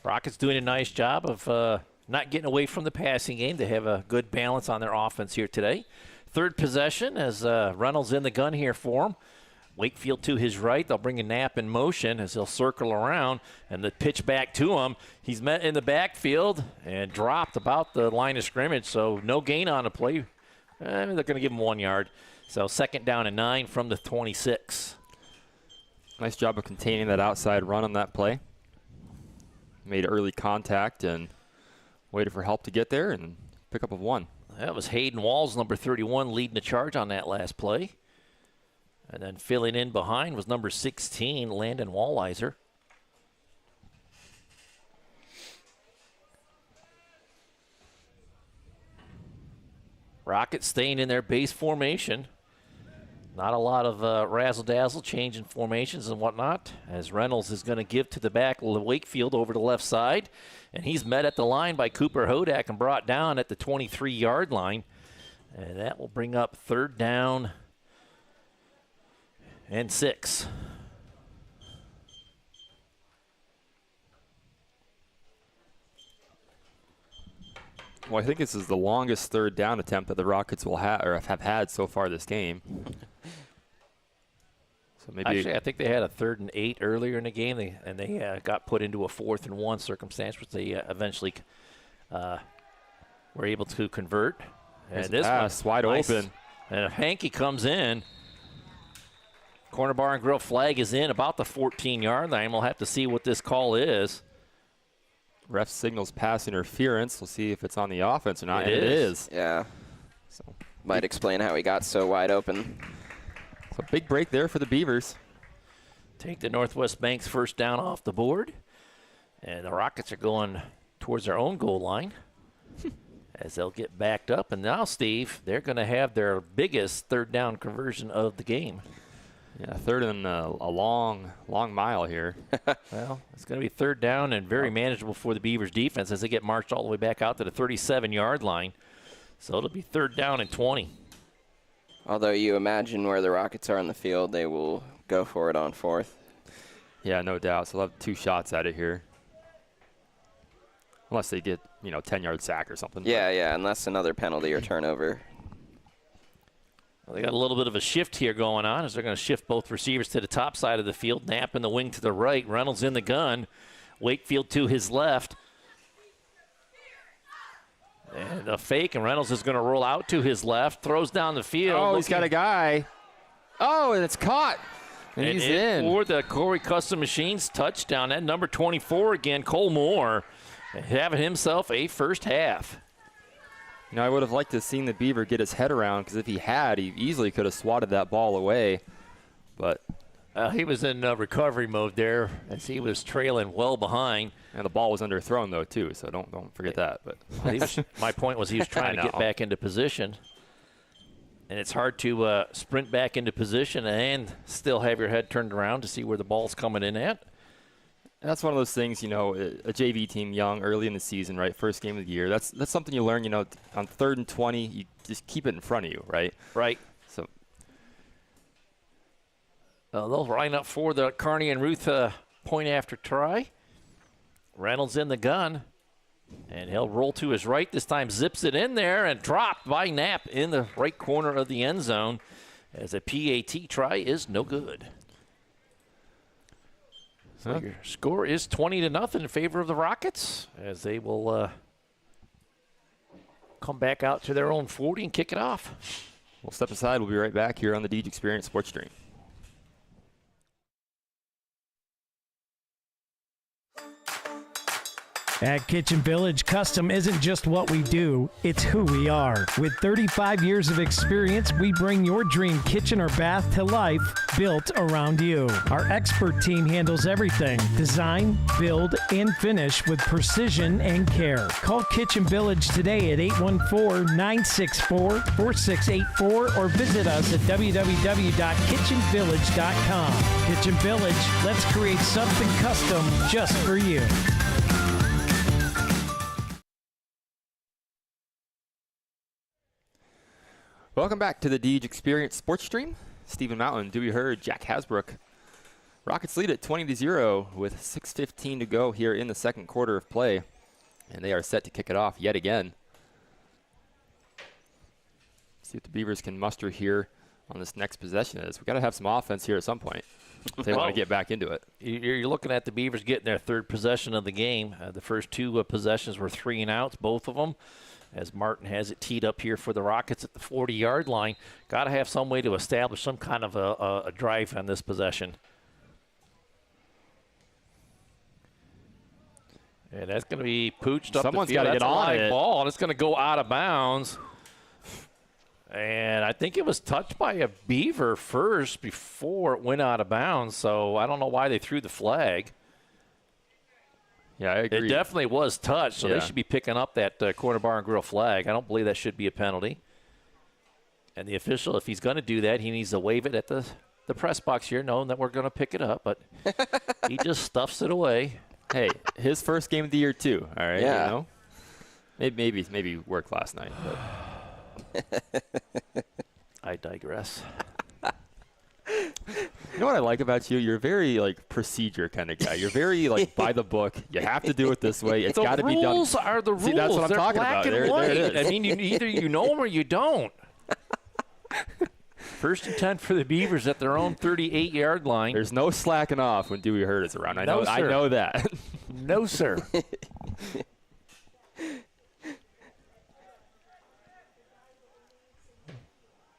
Rockets doing a nice job of not getting away from the passing game. They have a good balance on their offense here today. Third possession as Reynolds in the gun here for him. Wakefield to his right. They'll bring a Knapp in motion as he'll circle around and the pitch back to him. He's met in the backfield and dropped about the line of scrimmage, so no gain on the play. They're going to give him 1 yard. So 2nd down and 9 from the 26. Nice job of containing that outside run on that play. Made early contact and waited for help to get there and pick up a 1. That was Hayden Walls, number 31, leading the charge on that last play. And then filling in behind was number 16, Landon Walliser. Rockets staying in their base formation. Not a lot of razzle-dazzle, changing formations and whatnot, as Reynolds is going to give to the back Wakefield over the left side. And he's met at the line by Cooper Hodak and brought down at the 23-yard line. And that will bring up 3rd down and 6. Well, I think this is the longest third down attempt that the Rockets will have had so far this game. So maybe Actually, I think they had a 3rd and 8 earlier in the game, they got put into a 4th and 1 circumstance, which they eventually were able to convert. And this pass one, wide nice. open. And Hankey comes in. Corner bar and grill flag is in about the 14-yard line. We'll have to see what this call is. Ref signals pass interference. We'll see if it's on the offense or not. It is. Yeah. So Might explain how he got so wide open. So big break there for the Beavers. Take the Northwest Banks first down off the board. And the Rockets are going towards their own goal line as they'll get backed up. And now, Steve, they're going to have their biggest third down conversion of the game. Yeah, 3rd and a long mile here. Well, it's going to be 3rd down and very manageable for the Beavers defense as they get marched all the way back out to the 37-yard line. So it'll be 3rd down and 20. Although you imagine where the Rockets are on the field, they will go for it on 4th. Yeah, no doubt. So they'll have 2 shots at it here. Unless they get, 10-yard sack or something. Yeah, unless another penalty or turnover. Well, they got a little bit of a shift here going on as they're going to shift both receivers to the top side of the field. Knapp in the wing to the right. Reynolds in the gun. Wakefield to his left. And a fake, and Reynolds is going to roll out to his left. Throws down the field. Oh, he's got a guy. Oh, and it's caught. And he's in. For the Corry Custom Machines touchdown. That number 24 again, Cole Moore, having himself a first half. I would have liked to have seen the Beaver get his head around, because if he had, he easily could have swatted that ball away. But he was in recovery mode there as he was trailing well behind. And the ball was underthrown, though, too, so don't forget that. But my point was he was trying to get back into position. And it's hard to sprint back into position and still have your head turned around to see where the ball's coming in at. That's one of those things, a JV team young, early in the season, right? First game of the year. That's something you learn, on 3rd and 20, you just keep it in front of you, right? Right. So they'll line up for the Kearney and Ruth point after try. Reynolds in the gun. And he'll roll to his right. This time zips it in there and dropped by Knapp in the right corner of the end zone as a PAT try is no good. So your score is 20-0 in favor of the Rockets as they will come back out to their own 40 and kick it off. We'll step aside. We'll be right back here on the Deej Experience Sports Stream. At Kitchen Village, custom isn't just what we do, it's who we are. With 35 years of experience, we bring your dream kitchen or bath to life, built around you. Our expert team handles everything: design, build, and finish with precision and care. Call Kitchen Village today at 814-964-4684 or visit us at www.kitchenvillage.com. Kitchen Village, let's create something custom just for you. Welcome back to the Deej Experience Sports Stream. Stephen Mountain, Dewey Hurd, Jack Hasbrook. Rockets lead at 20-0 with 6:15 to go here in the second quarter of play. And they are set to kick it off yet again. See what the Beavers can muster here on this next possession is. We've got to have some offense here at some point if they want to get back into it. You're looking at the Beavers getting their 3rd possession of the game. The first 2 possessions were 3 and outs, both of them. As Martin has it teed up here for the Rockets at the 40-yard line. Got to have some way to establish some kind of a drive on this possession. And that's going to be pooched up Someone's the field. got to That's get a on live it. ball, and it's going to go out of bounds. And I think it was touched by a Beaver first before it went out of bounds, so I don't know why they threw the flag. Yeah, I agree. It definitely was touched, so Yeah. they should be picking up that corner bar and grill flag. I don't believe that should be a penalty. And the official, if he's going to do that, he needs to wave it at the press box here, knowing that we're going to pick it up. But he just stuffs it away. Hey, his first game of the year, too. All right, Yeah. Maybe worked last night. But I digress. You know what I like about you? You're very, like, procedure kind of guy. You're very, like, by the book. You have to do it this way. It's got to be done. The rules are the rules. See, that's what I'm They're talking black about. and There white. it is. I mean, either you know them or you don't. First and 10 for the Beavers at their own 38-yard line. There's no slacking off when Dewey Hurd is around. I No, know. I sir. know that. No, sir.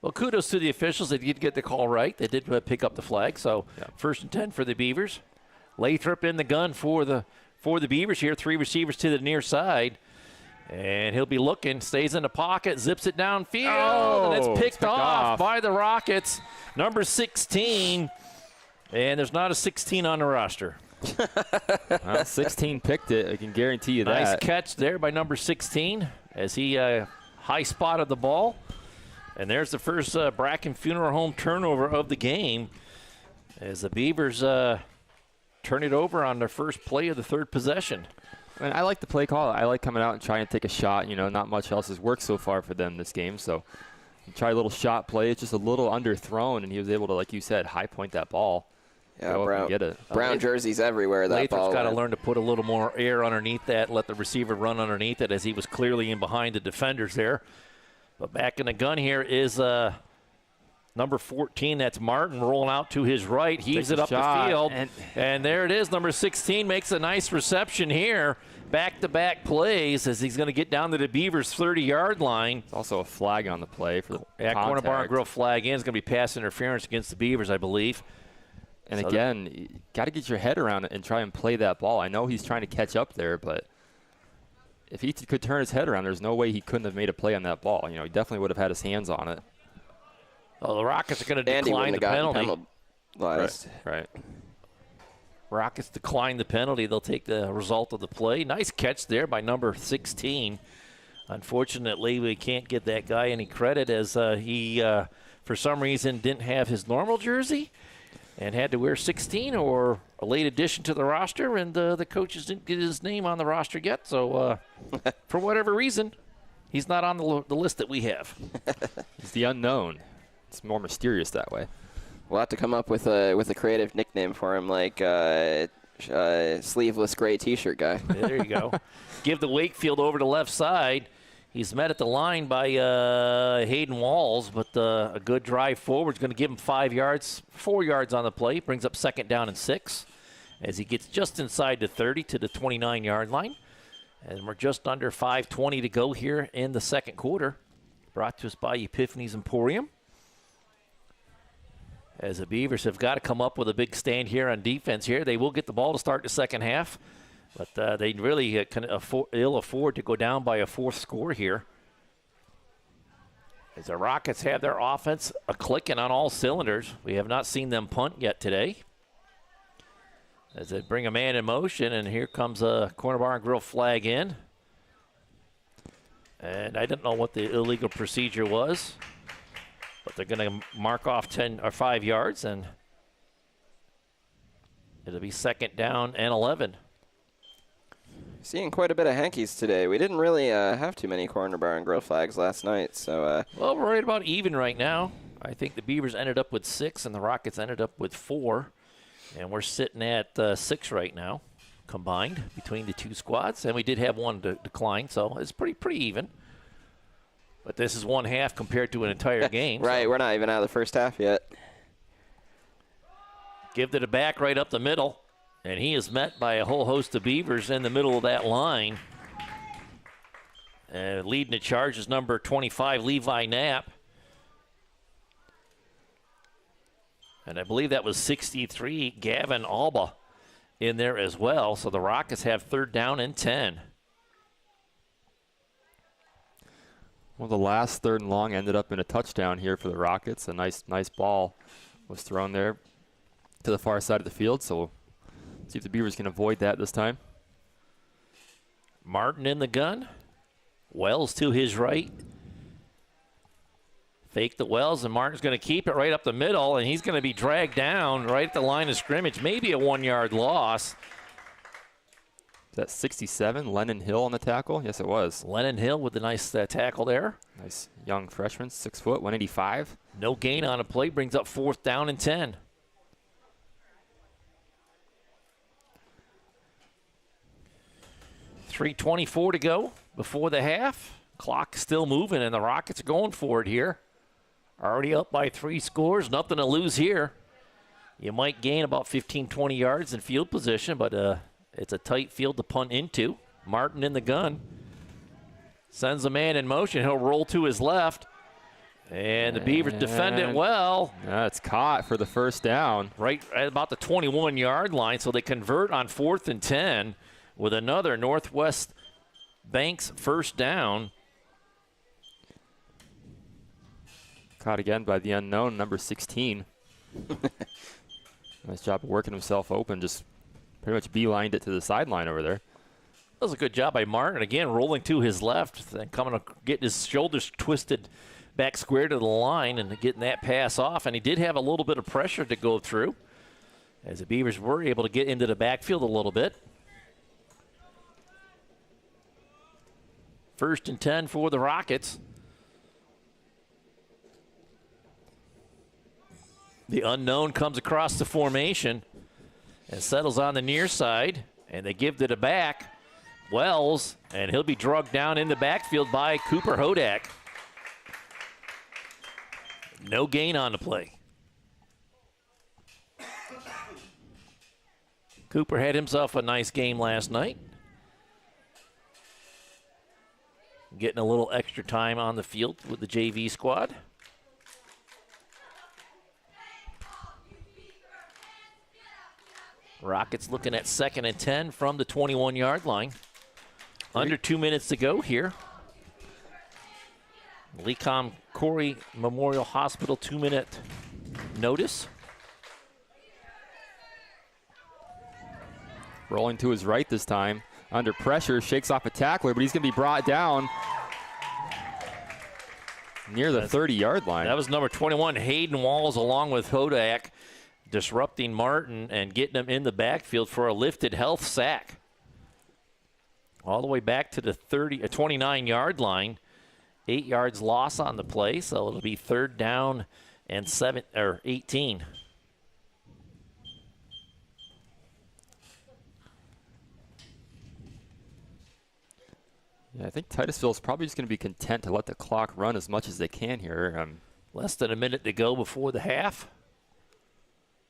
Well, kudos to the officials. They did get the call right. They did pick up the flag. So first and 10 for the Beavers. Lathrop in the gun for the Beavers here. 3 receivers to the near side. And he'll be looking, stays in the pocket, zips it downfield, and it's picked off by the Rockets. Number 16. And there's not a 16 on the roster. Well, 16 picked it. I can guarantee you that. Nice catch there by number 16 as he high spotted the ball. And there's the first Bracken Funeral Home turnover of the game as the Beavers turn it over on their first play of the third possession. And I like the play call. I like coming out and trying to take a shot. You know, not much else has worked so far for them this game. So try a little shot play. It's just a little underthrown, and he was able to, like you said, high point that ball. Yeah, go up and get it. Brown jerseys everywhere. That Lathrop's ball got to went. learn to put a little more air underneath that, let the receiver run underneath it as he was clearly in behind the defenders there. But back in the gun here is number 14. That's Martin rolling out to his right. Heaves it up the field. And there it is. Number 16 makes a nice reception here. Back-to-back plays as he's going to get down to the Beavers' 30-yard line. It's also a flag on the play for the Corner Bar and Grill flag in. It's going to be pass interference against the Beavers, I believe. And again, you got to get your head around it and try and play that ball. I know he's trying to catch up there, but if he could turn his head around, there's no way he couldn't have made a play on that ball. You know, he definitely would have had his hands on it. Well, the Rockets are going to decline the penalty. Right. Rockets decline the penalty. They'll take the result of the play. Nice catch there by number 16. Unfortunately, we can't give that guy any credit as he, for some reason, didn't have his normal jersey and had to wear 16 or a late addition to the roster, and the coaches didn't get his name on the roster yet. So for whatever reason, he's not on the list that we have. He's the unknown. It's more mysterious that way. We'll have to come up with a creative nickname for him, like sleeveless gray T-shirt guy. There you go. Give the Wakefield over to left side. He's met at the line by Hayden Walls, but a good drive forward is going to give him 5 yards, 4 yards on the play. Brings up second down and 6 as he gets just inside the 30 to the 29-yard line. And we're just under 5:20 to go here in the second quarter. Brought to us by Epiphany's Emporium. As the Beavers have got to come up with a big stand here on defense here. They will get the ball to start the second half, but they really can ill afford to go down by a fourth score here. As the Rockets have their offense clicking on all cylinders. We have not seen them punt yet today. As they bring a man in motion, and here comes a Corner Bar and Grill flag in. And I didn't know what the illegal procedure was. But they're going to mark off 10 or 5 yards, and it'll be second down and 11. Seeing quite a bit of hankies today. We didn't really have too many Corner Bar and Grill flags last night, so. Well, we're right about even right now. I think the Beavers ended up with 6, and the Rockets ended up with 4, and we're sitting at 6 right now, combined between the two squads. And we did have one decline, so it's pretty even. But this is one half compared to an entire game. Right, so. We're not even out of the first half yet. Give to the back right up the middle. And he is met by a whole host of Beavers in the middle of that line. Leading the charge is number 25, Levi Knapp. And I believe that was 63, Gavin Alba in there as well. So the Rockets have third down and 10. Well, the last third and long ended up in a touchdown here for the Rockets. A nice ball was thrown there to the far side of the field. So we'll see if the Beavers can avoid that this time. Martin in the gun. Wells to his right. Fake the Wells, and Martin's going to keep it right up the middle, and he's going to be dragged down right at the line of scrimmage. Maybe a 1-yard loss. Is that 67, Lennon Hill on the tackle? Yes, it was. Lennon Hill with a nice tackle there. Nice young freshman, 6 foot, 185. No gain on a play, brings up fourth down and 10. 3:24 to go before the half. Clock still moving, and the Rockets are going for it here. Already up by 3 scores. Nothing to lose here. You might gain about 15, 20 yards in field position, but it's a tight field to punt into. Martin in the gun. Sends a man in motion. He'll roll to his left. And the Beavers defend it well. It's caught for the first down. Right at about the 21-yard line, so they convert on 4th and 10 with another Northwest Banks first down. Caught again by the unknown, number 16. Nice job of working himself open, just pretty much beelined it to the sideline over there. That was a good job by Martin. Again, rolling to his left, then getting his shoulders twisted back square to the line and getting that pass off. And he did have a little bit of pressure to go through as the Beavers were able to get into the backfield a little bit. 1st and 10 for the Rockets. The unknown comes across the formation and settles on the near side, and they give it back. Wells, and he'll be drugged down in the backfield by Cooper Hodak. No gain on the play. Cooper had himself a nice game last night. Getting a little extra time on the field with the JV squad. Rockets looking at 2nd and 10 from the 21-yard line. Under 2 minutes to go here. Lecom Corry Memorial Hospital 2-minute notice. Rolling to his right this time. Under pressure, shakes off a tackler, but he's going to be brought down near the 30-yard line. That was number 21, Hayden Walls, along with Hodak, disrupting Martin and getting him in the backfield for a lifted health sack. All the way back to the 29-yard line. 8 yards loss on the play, so it'll be 3rd down and 18. Yeah, I think Titusville is probably just going to be content to let the clock run as much as they can here. Less than a minute to go before the half.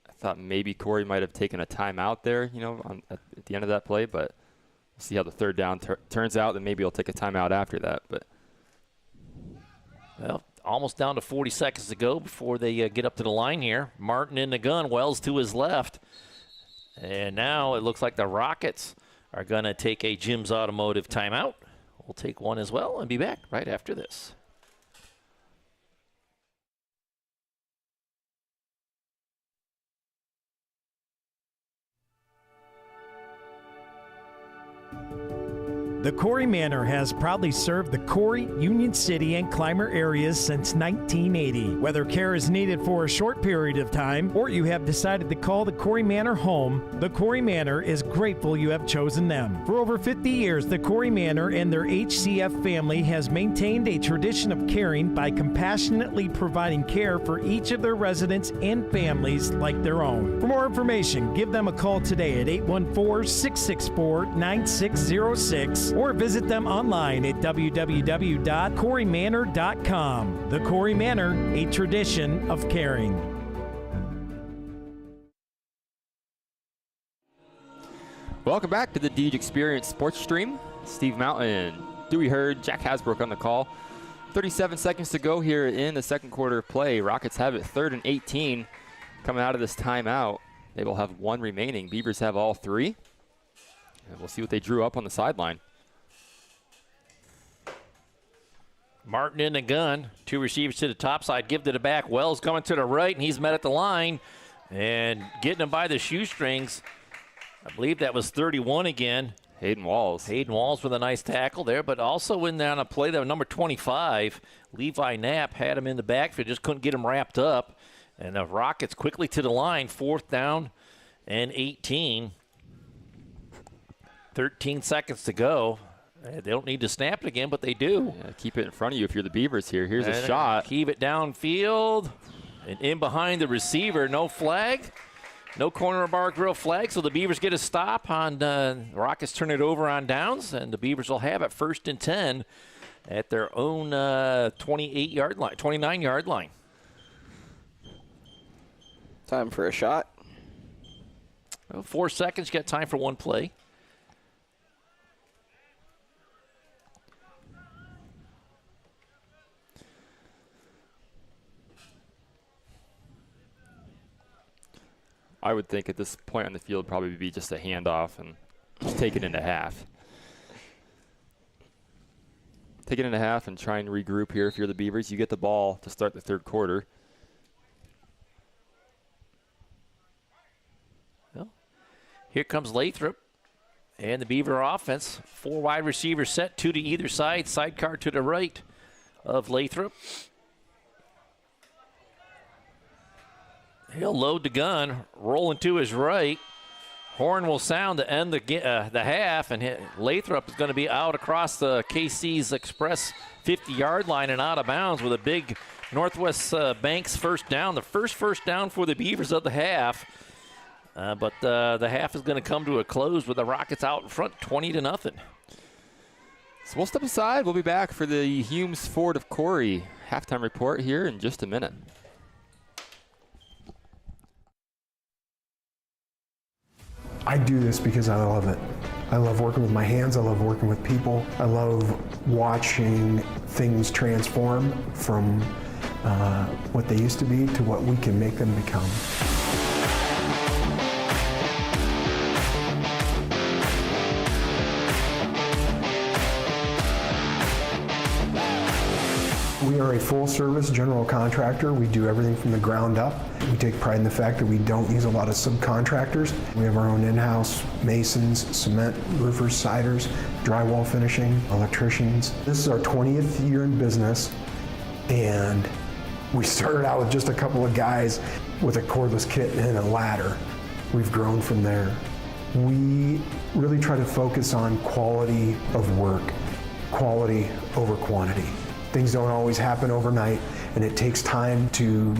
I thought maybe Corry might have taken a timeout there, at the end of that play, but we'll see how the 3rd down turns out. Then maybe he'll take a timeout after that. But well, almost down to 40 seconds to go before they get up to the line here. Martin in the gun, Wells to his left. And now it looks like the Rockets are going to take a Jim's Automotive timeout. We'll take one as well and be back right after this. The Corry Manor has proudly served the Corry, Union City, and Clymer areas since 1980. Whether care is needed for a short period of time or you have decided to call the Corry Manor home, the Corry Manor is grateful you have chosen them. For over 50 years, the Corry Manor and their HCF family has maintained a tradition of caring by compassionately providing care for each of their residents and families like their own. For more information, give them a call today at 814-664-9606 or visit them online at www.corrymanor.com. The Corry Manor, a tradition of caring. welcome back to the Deej Experience Sports Stream. Steve Mountain, Dewey Hurd, Jack Hasbrook on the call. 37 seconds to go here in the second quarter of play. Rockets have it 3rd and 18 coming out of this timeout. They will have 1 remaining. Beavers have all 3. And we'll see what they drew up on the sideline. Martin in the gun. 2 receivers to the top side. Give to the back. Wells coming to the right, and he's met at the line. And getting him by the shoestrings. I believe that was 31 again. Hayden Walls. Hayden Walls with a nice tackle there, but also in there on a play that number 25, Levi Knapp had him in the backfield, just couldn't get him wrapped up. And the Rockets quickly to the line, 4th down and 18. 13 seconds to go. They don't need to snap it again, but they do. Yeah, keep it in front of you if you're the Beavers here. Here's a shot. Keep it downfield and in behind the receiver. No flag. No corner bar grill flag, so the Beavers get a stop on Rockets turn it over on downs, and the Beavers will have it 1st and 10 at their own 28-yard line, 29-yard line. Time for a shot. Well, 4 seconds, you got time for one play. I would think at this point on the field probably be just a handoff and just take it into half. Take it into half and try and regroup here if you're the Beavers. You get the ball to start the third quarter. Well, here comes Lathrop and the Beaver offense. 4 wide receivers set, 2 to either side. Sidecar to the right of Lathrop. He'll load the gun, rolling to his right. Horn will sound to end the half, and Lathrop is going to be out across the KC's Express 50-yard line and out of bounds with a big Northwest Banks first down. The first first down for the Beavers of the half. But the half is going to come to a close with the Rockets out in front, 20-0. So we'll step aside. We'll be back for the Humes Ford of Corry halftime report here in just a minute. I do this because I love it. I love working with my hands. I love working with people. I love watching things transform from what they used to be to what we can make them become. We are a full-service general contractor. We do everything from the ground up. We take pride in the fact that we don't use a lot of subcontractors. We have our own in-house masons, cement, roofers, siders, drywall finishing, electricians. This is our 20th year in business, and we started out with just a couple of guys with a cordless kit and a ladder. We've grown from there. We really try to focus on quality of work, quality over quantity. Things don't always happen overnight, and it takes time to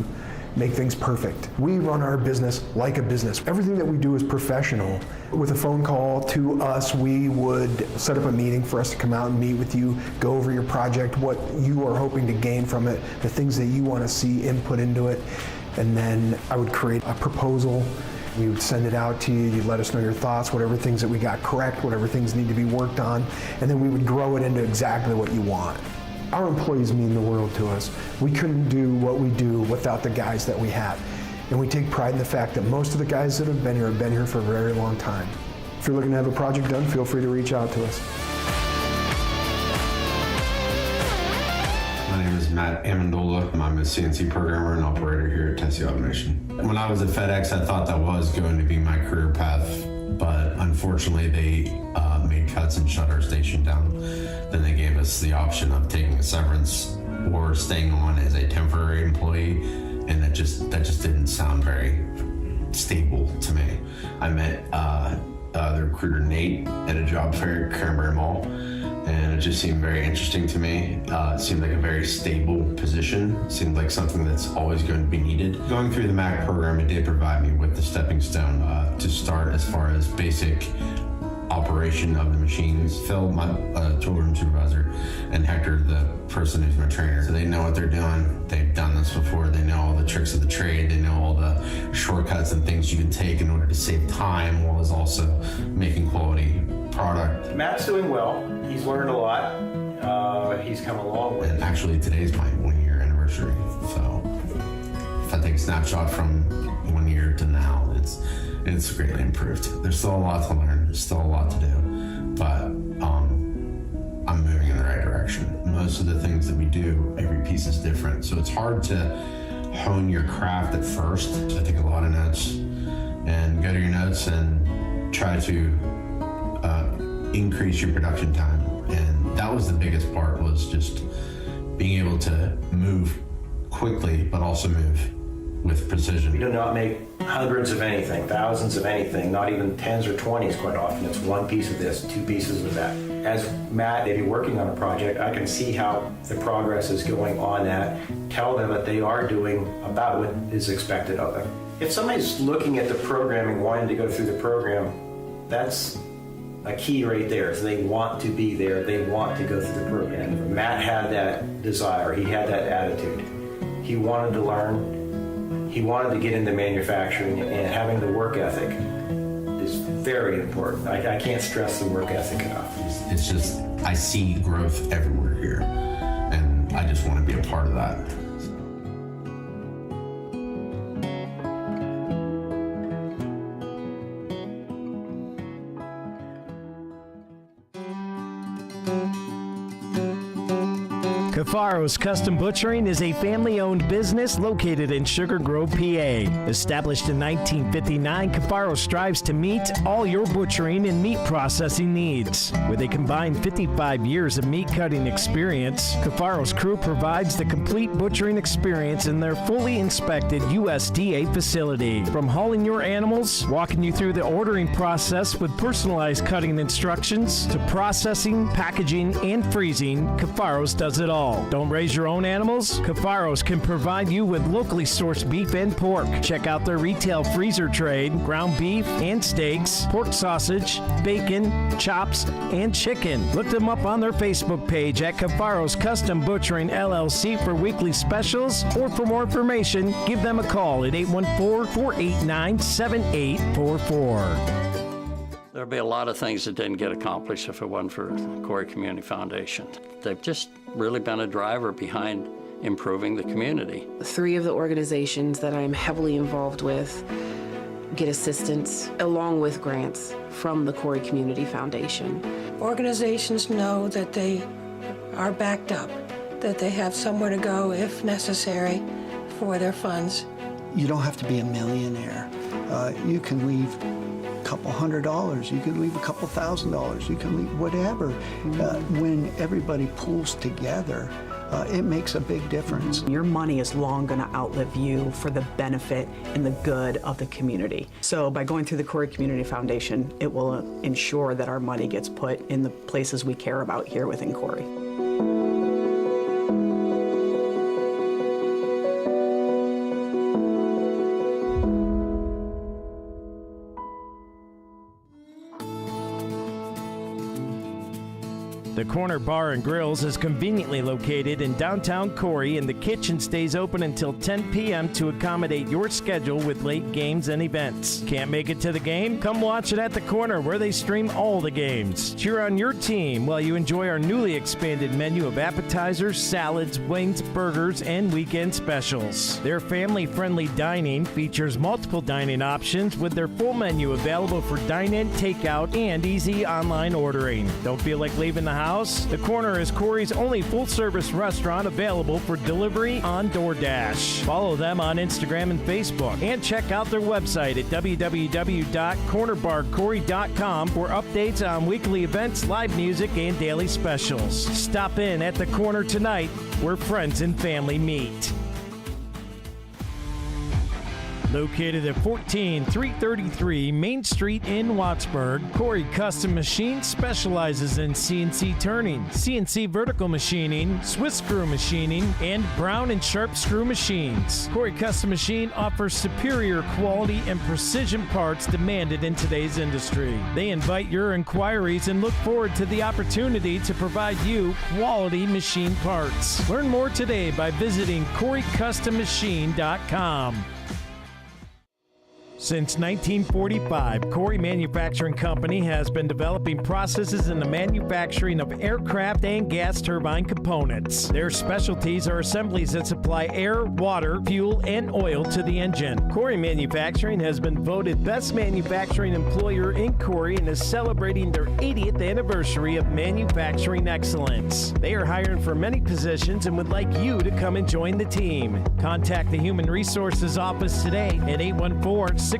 make things perfect. We run our business like a business. Everything that we do is professional. With a phone call to us, we would set up a meeting for us to come out and meet with you, go over your project, what you are hoping to gain from it, the things that you want to see input into it, and then I would create a proposal. We would send it out to you, you'd let us know your thoughts, whatever things that we got correct, whatever things need to be worked on, and then we would grow it into exactly what you want. Our employees mean the world to us. We couldn't do what we do without the guys that we have. And we take pride in the fact that most of the guys that have been here for a very long time. If you're looking to have a project done, feel free to reach out to us. My name is Matt Amendola. I'm a CNC programmer and operator here at Tessie Automation. When I was at FedEx, I thought that was going to be my career path, but unfortunately they made cuts and shut our station down. Then they gave us the option of taking a severance or staying on as a temporary employee, and that just didn't sound very stable to me. I met the recruiter Nate at a job fair at Cranberry Mall, and it just seemed very interesting to me. It seemed like a very stable position. It seemed like something that's always going to be needed. Going through the MAC program, it did provide me with the stepping stone to start as far as basic operation of the machines. Phil, my toolroom supervisor, and Hector, the person who's my trainer. So they know what they're doing. They've done this before. They know all the tricks of the trade. They know all the shortcuts and things you can take in order to save time while is also making quality product. Matt's doing well. He's learned a lot. He's come a long way. And actually today's my 1-year anniversary. So if I take a snapshot from 1 year to now, it's greatly improved. There's still a lot to learn. There's still a lot to do, but I'm moving in the right direction. Most of the things that we do, every piece is different. So it's hard to hone your craft at first. I take a lot of notes and go to your notes and try to increase your production time. And that was the biggest part, was just being able to move quickly, but also move with precision. We do not make hundreds of anything, thousands of anything, not even 10s or 20s quite often. It's one piece of this, 2 pieces of that. As Matt may be working on a project, I can see how the progress is going on that, tell them that they are doing about what is expected of them. If somebody's looking at the programming, wanting to go through the program, that's a key right there. So they want to be there. They want to go through the program. Matt had that desire. He had that attitude. He wanted to learn. He wanted to get into manufacturing, and having the work ethic is very important. I can't stress the work ethic enough. It's just, I see growth everywhere here, and I just want to be a part of that. Cafaro's Custom Butchering is a family-owned business located in Sugar Grove, PA. Established in 1959, Cafaro strives to meet all your butchering and meat processing needs. With a combined 55 years of meat cutting experience, Cafaro's crew provides the complete butchering experience in their fully inspected USDA facility. From hauling your animals, walking you through the ordering process with personalized cutting instructions, to processing, packaging, and freezing, Cafaro's does it all. Don't raise your own animals? Cafaro's can provide you with locally sourced beef and pork. Check out their retail freezer trade, ground beef and steaks, pork sausage, bacon, chops, and chicken. Look them up on their Facebook page at Cafaro's Custom Butchering LLC for weekly specials, or for more information, give them a call at 814-489-7844. There'd be a lot of things that didn't get accomplished if it wasn't for Corry Community Foundation. They've just really been a driver behind improving the community. 3 of the organizations that I'm heavily involved with get assistance along with grants from the Corry Community Foundation. Organizations know that they are backed up, that they have somewhere to go if necessary for their funds. You don't have to be a millionaire. You can leave couple $100, you could leave a couple $1,000, you can leave whatever. When everybody pulls together, it makes a big difference. Your money is long going to outlive you for the benefit and the good of the community. So by going through the Corry Community Foundation, it will ensure that our money gets put in the places we care about here within Corry. The Corner Bar and Grills is conveniently located in downtown Corry, and the kitchen stays open until 10 p.m. to accommodate your schedule with late games and events. Can't make it to the game? Come watch it at the Corner, where they stream all the games. Cheer on your team while you enjoy our newly expanded menu of appetizers, salads, wings, burgers, and weekend specials. Their family-friendly dining features multiple dining options with their full menu available for dine-in, takeout, and easy online ordering. Don't feel like leaving the house? The Corner is Corry's only full-service restaurant available for delivery on DoorDash. Follow them on Instagram and Facebook, and check out their website at www.cornerbarcorry.com for updates on weekly events, live music, and daily specials. Stop in at the Corner tonight, where friends and family meet. Located at 14333 Main Street in Wattsburg, Corry Custom Machine specializes in CNC turning, CNC vertical machining, Swiss screw machining, and Brown and Sharp screw machines. Corry Custom Machine offers superior quality and precision parts demanded in today's industry. They invite your inquiries and look forward to the opportunity to provide you quality machine parts. Learn more today by visiting CorryCustomMachine.com. Since 1945, Corry Manufacturing Company has been developing processes in the manufacturing of aircraft and gas turbine components. Their specialties are assemblies that supply air, water, fuel, and oil to the engine. Corry Manufacturing has been voted Best Manufacturing Employer in Corry and is celebrating their 80th anniversary of manufacturing excellence. They are hiring for many positions and would like you to come and join the team. Contact the Human Resources Office today at 814-664-9611. The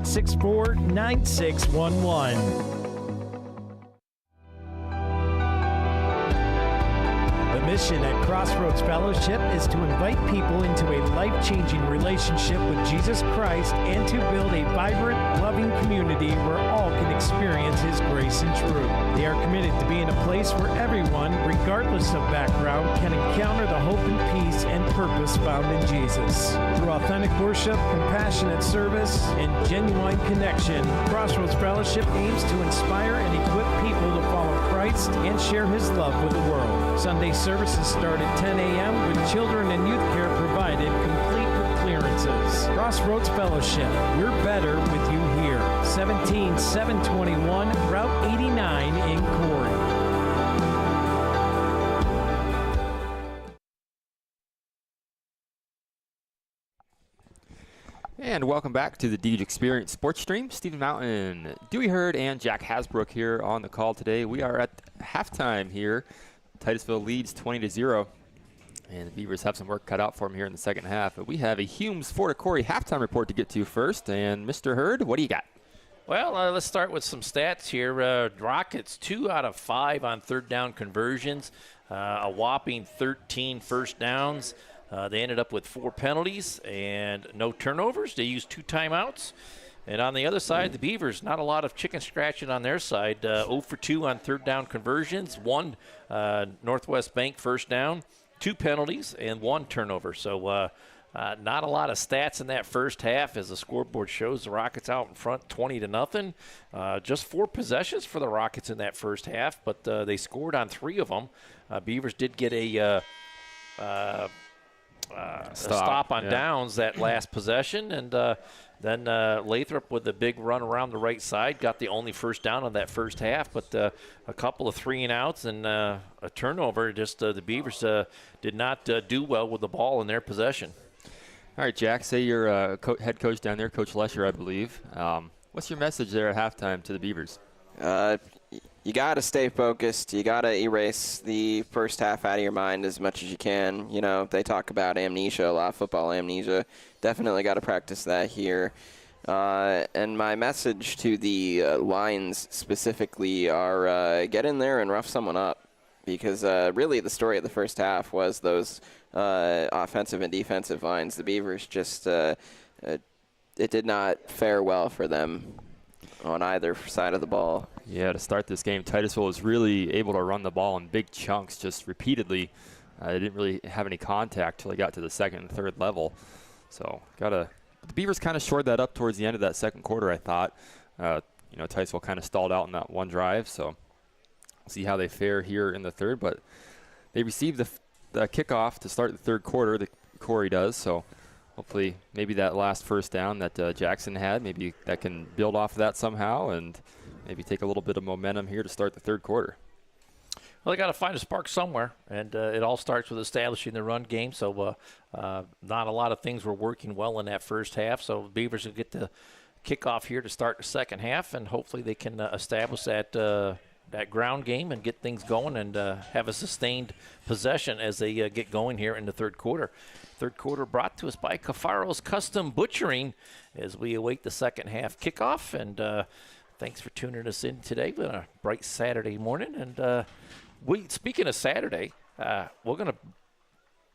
mission at Crossroads Fellowship is to invite people into a life-changing relationship with Jesus Christ and to build a vibrant, loving community where all can experience His grace and truth. They are committed to being a place where everyone, regardless of background, can encounter the hope and peace and purpose found in Jesus. Through authentic worship, compassionate service, and genuine connection, Crossroads Fellowship aims to inspire and equip people to follow Christ and share His love with the world. Sunday services start at 10 a.m. with children and youth care provided, complete with clearances. Crossroads Fellowship, we're better with you here. 17721 Route 89 in Corry. And welcome back to the Deej Experience Sports Stream. Stephen Mountain, Dewey Hurd, and Jack Hasbrook here on the call today. We are at halftime here. Titusville leads 20-0. And the Beavers have some work cut out for them here in the second half. But we have a Humes Fort Corry halftime report to get to first. And Mr. Hurd, what do you got? Well, let's start with some stats here. Rockets 2 out of 5 on third down conversions, a whopping 13 first downs. They ended up with 4 penalties and no turnovers. They used 2 timeouts. And on the other side, the Beavers, not a lot of chicken scratching on their side. 0 for 2 on third down conversions, 1 Northwest Bank first down, 2 penalties, and 1 turnover. So not a lot of stats in that first half as the scoreboard shows. The Rockets out in front 20-0. Just 4 possessions for the Rockets in that first half, but they scored on 3 of them. Beavers did get a stop on downs that last possession, and then Lathrop with a big run around the right side got the only first down on that first half, but a couple of 3-and-outs and a turnover. Just the Beavers did not do well with the ball in their possession. All right, Jack, say you're head coach down there, Coach Lesher, I believe. What's your message there at halftime to the Beavers? You got to stay focused. You got to erase the first half out of your mind as much as you can. You know, they talk about amnesia a lot, football amnesia. Definitely got to practice that here. And my message to the lines specifically are get in there and rough someone up. Because really the story of the first half was those offensive and defensive lines. The Beavers just, it did not fare well for them on either side of the ball. Yeah, to start this game, Titusville was really able to run the ball in big chunks just repeatedly. They didn't really have any contact till they got to the second and third level. So the Beavers kind of shored that up towards the end of that second quarter, I thought. Titusville kind of stalled out in that one drive, so we'll see how they fare here in the third. But they received the kickoff to start the third quarter, the Corry does, so hopefully maybe that last first down that Jackson had, maybe that can build off of that somehow and maybe take a little bit of momentum here to start the third quarter. Well, they got to find a spark somewhere, and it all starts with establishing the run game. So not a lot of things were working well in that first half. So the Beavers will get the kickoff here to start the second half, and hopefully they can establish that ground game and get things going and have a sustained possession as they get going here in the third quarter. Third quarter brought to us by Cafaro's Custom Butchering as we await the second half kickoff. And thanks for tuning us in today on a bright Saturday morning. And speaking of Saturday, we're going to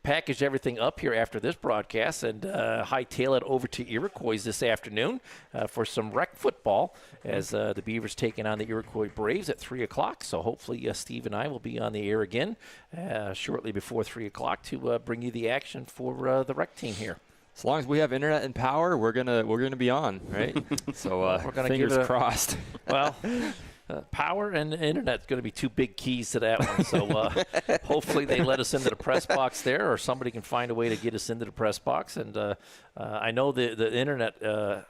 package everything up here after this broadcast and hightail it over to Iroquois this afternoon for some rec football as the Beavers taking on the Iroquois Braves at 3 o'clock. So hopefully Steve and I will be on the air again shortly before 3 o'clock to bring you the action for the rec team here. As long as we have internet and power, we're gonna be on, right? So we're gonna fingers crossed. Well, power and internet is going to be 2 big keys to that one. So hopefully they let us into the press box there, or somebody can find a way to get us into the press box. And I know the internet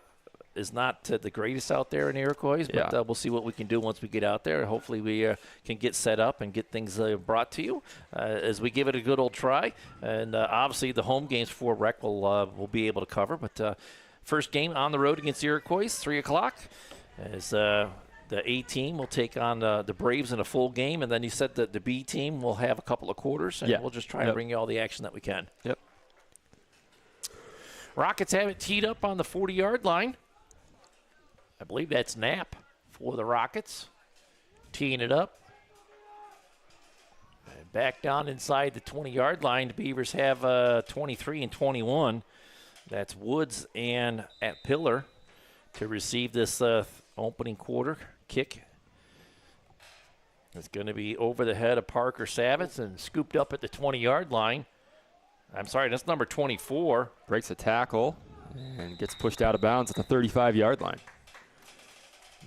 is not the greatest out there in Iroquois, but we'll see what we can do once we get out there. Hopefully we can get set up and get things brought to you as we give it a good old try. And obviously the home games for rec we'll be able to cover. But first game on the road against Iroquois, 3 o'clock, as the A team will take on the Braves in a full game, and then you said that the B team will have a couple of quarters, and we'll just try and bring you all the action that we can. Yep. Rockets have it teed up on the 40-yard line. I believe that's Knapp for the Rockets. Teeing it up. Back down inside the 20-yard line, the Beavers have 23 and 21. That's Woods and at Pillar to receive this opening quarter kick. It's going to be over the head of Parker Savitz and scooped up at the 20-yard line. I'm sorry, that's number 24. Breaks a tackle and gets pushed out of bounds at the 35-yard line.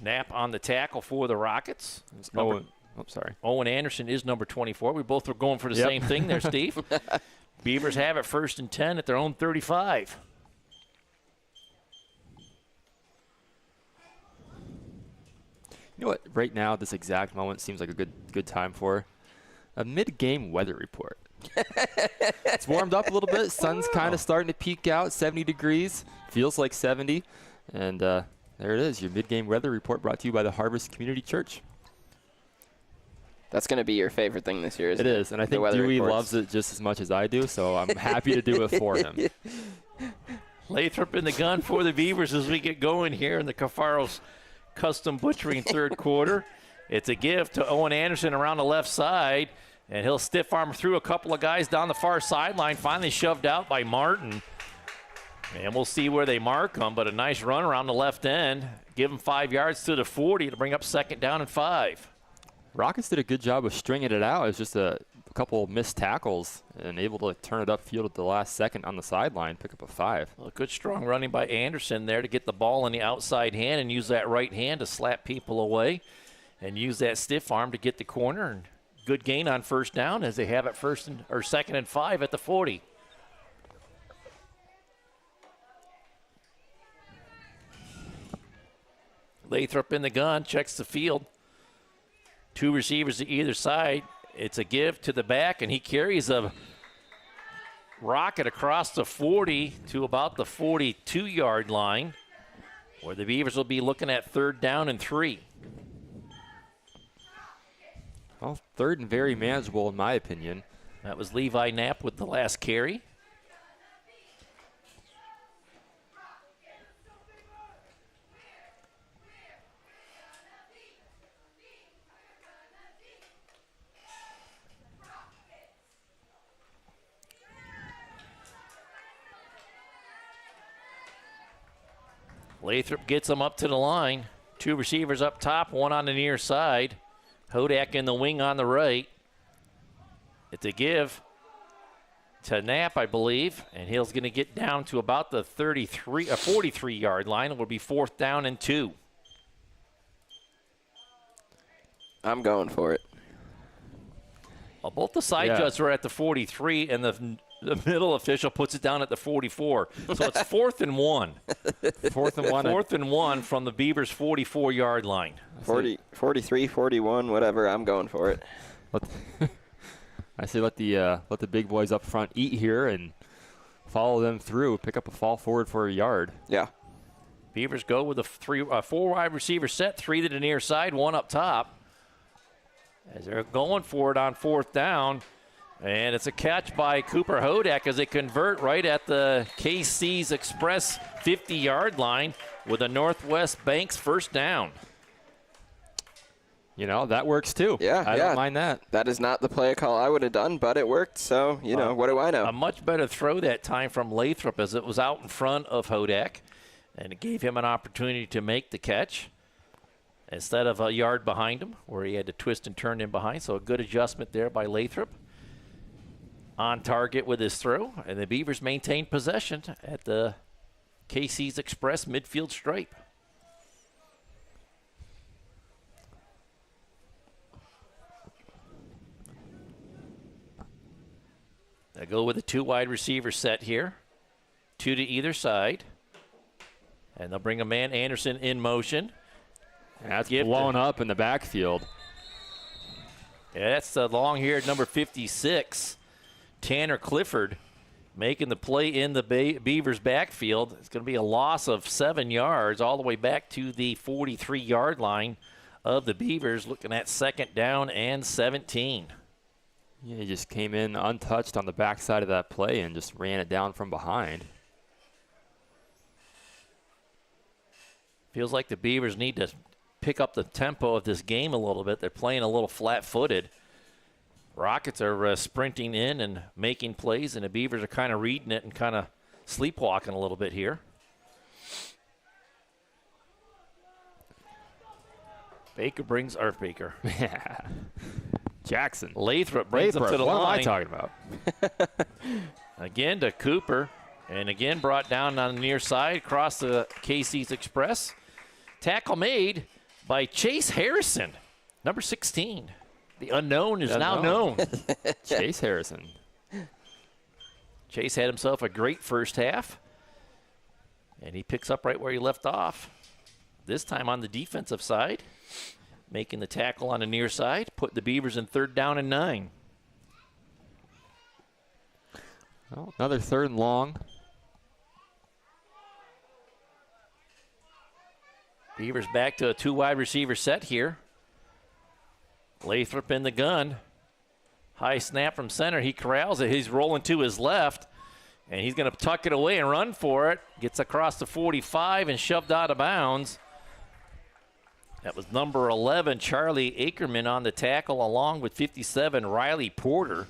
Knapp on the tackle for the Rockets. Owen Anderson is number 24. We both were going for the same thing there, Steve. Beavers have it 1st and 10 at their own 35. You know what? Right now, this exact moment seems like a good time for a mid-game weather report. It's warmed up a little bit. Sun's kind of starting to peek out. 70 degrees. Feels like 70. And there it is, your mid-game weather report brought to you by the Harvest Community Church. That's going to be your favorite thing this year, isn't it? It is, and I think Dewey loves it just as much as I do, so I'm happy to do it for him. Lathrop in the gun for the Beavers as we get going here in the Cafaro's Custom Butchering third quarter. It's a give to Owen Anderson around the left side, and he'll stiff arm through a couple of guys down the far sideline, finally shoved out by Martin. And we'll see where they mark him, but a nice run around the left end. Give him 5 yards to the 40 to bring up 2nd down and 5. Rockets did a good job of stringing it out. It's just a couple missed tackles and able to turn it upfield at the last second on the sideline, pick up a 5. Well, good strong running by Anderson there to get the ball in the outside hand and use that right hand to slap people away and use that stiff arm to get the corner. And good gain on 1st down as they have it 2nd and 5 at the 40. Lathrop in the gun, checks the field. 2 receivers to either side. It's a give to the back, and he carries a rocket across the 40 to about the 42-yard line, where the Beavers will be looking at 3rd down and 3. Well, 3rd and very manageable in my opinion. That was Levi Knapp with the last carry. Lathrop gets them up to the line. 2 receivers up top, 1 on the near side. Hodak in the wing on the right. It's a give to Knapp, I believe, and he's going to get down to about the 43-yard line. It will be 4th down and 2. I'm going for it. Well, both the side judges are at the 43, and the middle official puts it down at the 44. So it's 4th and 1. 4th and 1. 4th and 1 from the Beavers' 44-yard line. 43, 41, whatever. I'm going for it. I say let the big boys up front eat here and follow them through. Pick up a fall forward for a yard. Yeah. Beavers go with a 4 wide receiver set, 3 to the near side, 1 up top. As they're going for it on 4th down. And it's a catch by Cooper Hodak as they convert right at the KC's Express 50-yard line with a Northwest Banks 1st down. You know, that works too. Yeah, I don't mind that. That is not the play call I would have done, but it worked. So, you know, what do I know? A much better throw that time from Lathrop as it was out in front of Hodak. And it gave him an opportunity to make the catch instead of a yard behind him where he had to twist and turn in behind. So a good adjustment there by Lathrop. On target with his throw, and the Beavers maintain possession at the KC's Express midfield stripe. They go with a 2 wide receiver set here, 2 to either side, and they'll bring a man Anderson in motion. And that's blown up in the backfield. Yeah, that's the long-haired number 56. Tanner Clifford making the play in the Beavers backfield. It's going to be a loss of 7 yards all the way back to the 43-yard line of the Beavers, looking at 2nd down and 17. Yeah, he just came in untouched on the backside of that play and just ran it down from behind. Feels like the Beavers need to pick up the tempo of this game a little bit. They're playing a little flat-footed. Rockets are sprinting in and making plays, and the Beavers are kind of reading it and kind of sleepwalking a little bit here. Baker. Jackson. Lathrop brings him to the what line. What am I talking about? Again to Cooper, and again brought down on the near side across the Casey's Express. Tackle made by Chase Harrison, number 16. The unknown is now known. Chase Harrison. Chase had himself a great first half, and he picks up right where he left off. This time on the defensive side, making the tackle on the near side, put the Beavers in 3rd down and 9. Well, another 3rd and long. Beavers back to a 2 wide receiver set here. Lathrop in the gun. High snap from center. He corrals it. He's rolling to his left, and he's going to tuck it away and run for it. Gets across the 45 and shoved out of bounds. That was number 11, Charlie Ackerman, on the tackle, along with 57, Riley Porter.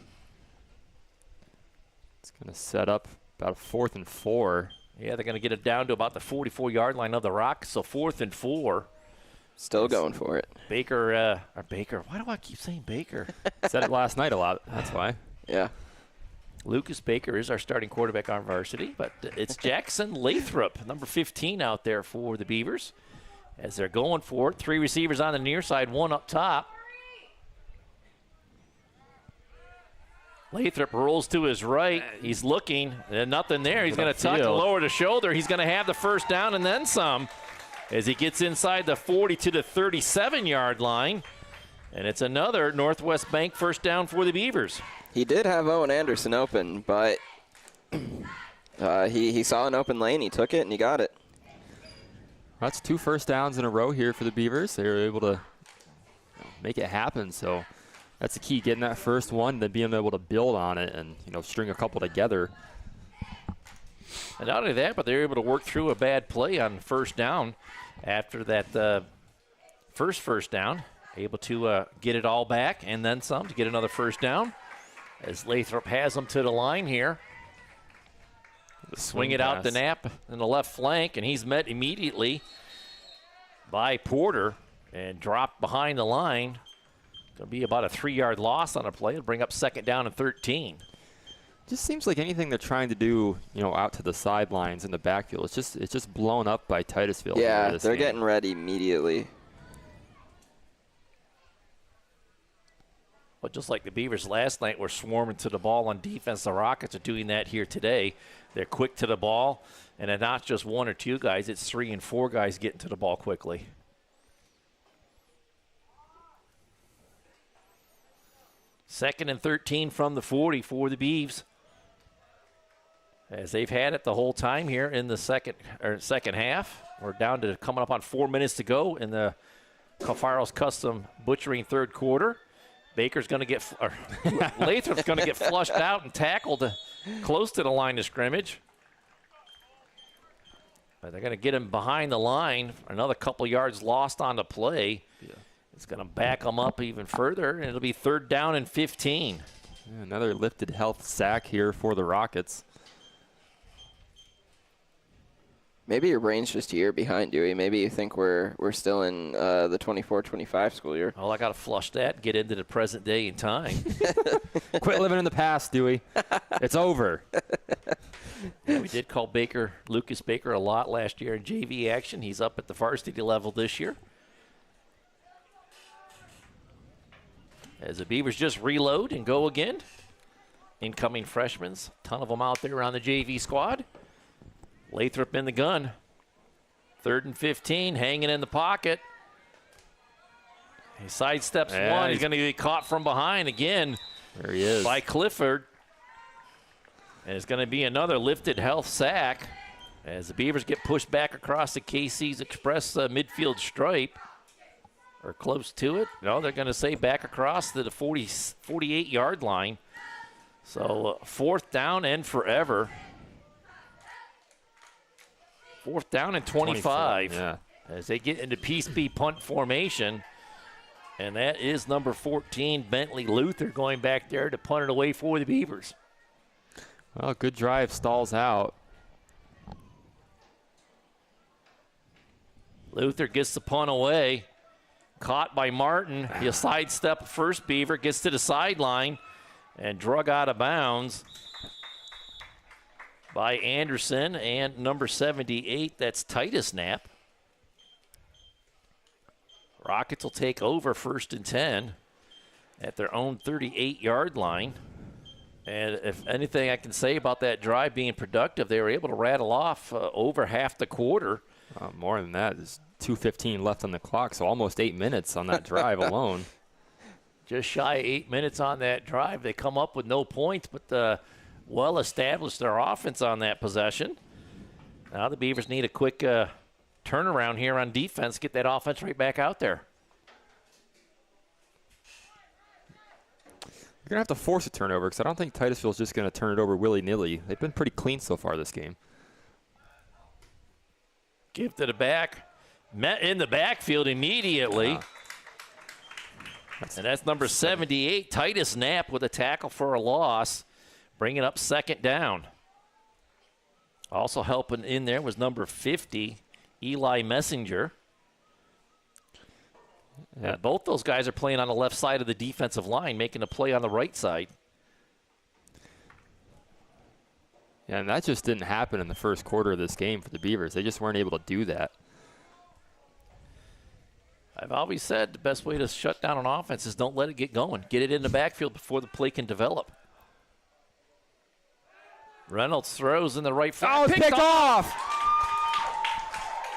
It's going to set up about a 4th and 4. Yeah, they're going to get it down to about the 44-yard line of the Rockets, so 4th and 4. Still going for it. Baker. Why do I keep saying Baker? Said it last night a lot. That's why. Yeah. Lucas Baker is our starting quarterback on varsity, but it's Jackson Lathrop, number 15, out there for the Beavers. As they're going for it, 3 receivers on the near side, 1 up top. Lathrop rolls to his right. He's looking, and nothing there. He's going to tuck and lower the shoulder. He's going to have the first down and then some as he gets inside the 40 to the 37-yard line. And it's another Northwest Bank first down for the Beavers. He did have Owen Anderson open, but he saw an open lane. He took it, and he got it. That's 2 first downs in a row here for the Beavers. They were able to make it happen. So that's the key, getting that first one, then being able to build on it and, string a couple together. And not only that, but they were able to work through a bad play on first down after that first down. Able to get it all back and then some to get another first down. As Lathrop has them to the line here. Swing it out the nap in the left flank, and he's met immediately by Porter and dropped behind the line. Going to be about a 3-yard loss on a play. It'll bring up 2nd down and 13. Just seems like anything they're trying to do, out to the sidelines in the backfield, it's just blown up by Titusville. Yeah, they're getting ready immediately. But just like the Beavers last night were swarming to the ball on defense, the Rockets are doing that here today. They're quick to the ball, and it's not just 1 or 2 guys. It's 3 and 4 guys getting to the ball quickly. Second and 13 from the 40 for the Beavs, as they've had it the whole time here in the second half. We're down to coming up on 4 minutes to go in the Calfaros Custom Butchering 3rd quarter. Baker's going to get, Lathrop's going to get flushed out and tackled close to the line of scrimmage. But they're going to get him behind the line. Another couple yards lost on the play. Yeah. It's going to back them up even further, and it'll be 3rd down and 15. Yeah, another lifted health sack here for the Rockets. Maybe your brain's just a year behind, Dewey. Maybe you think we're still in the 24-25 school year. Well, I got to flush that and get into the present day in time. Quit living in the past, Dewey. It's over. Yeah, we did call Lucas Baker a lot last year in JV action. He's up at the varsity level this year. As the Beavers just reload and go again. Incoming freshmen, ton of them out there on the JV squad. Lathrop in the gun. 3rd and 15, hanging in the pocket. He sidesteps one. He's going to get caught from behind again. There he is. By Clifford. And it's going to be another lifted health sack as the Beavers get pushed back across the KC's Express midfield stripe. Or close to it. No, they're going to say back across to the 48-yard line. So 4th down and forever. 4th down and 25. Yeah. As they get into Peace B punt formation. And that is number 14, Bentley Luther, going back there to punt it away for the Beavers. Well, good drive, stalls out. Luther gets the punt away. Caught by Martin. He'll sidestep first Beaver, gets to the sideline, and drug out of bounds by Anderson and number 78, that's Titus Knapp. Rockets will take over 1st and 10 at their own 38-yard line. And if anything I can say about that drive being productive, they were able to rattle off over half the quarter. More than that, there's 2:15 left on the clock, so almost 8 minutes on that drive alone. Just shy of 8 minutes on that drive. They come up with no points, but well established their offense on that possession. Now the Beavers need a quick turnaround here on defense, get that offense right back out there. You're going to have to force a turnover because I don't think Titusville's just going to turn it over willy-nilly. They've been pretty clean so far this game. Give to the back. Met in the backfield immediately. And that's number 78, Titus Knapp, with a tackle for a loss, bringing up 2nd down. Also helping in there was number 50, Eli Messenger. Yeah, both those guys are playing on the left side of the defensive line, making a play on the right side. Yeah, and that just didn't happen in the first quarter of this game for the Beavers. They just weren't able to do that. I've always said the best way to shut down an offense is don't let it get going. Get it in the backfield before the play can develop. Reynolds throws in the right foot. Oh, picked off!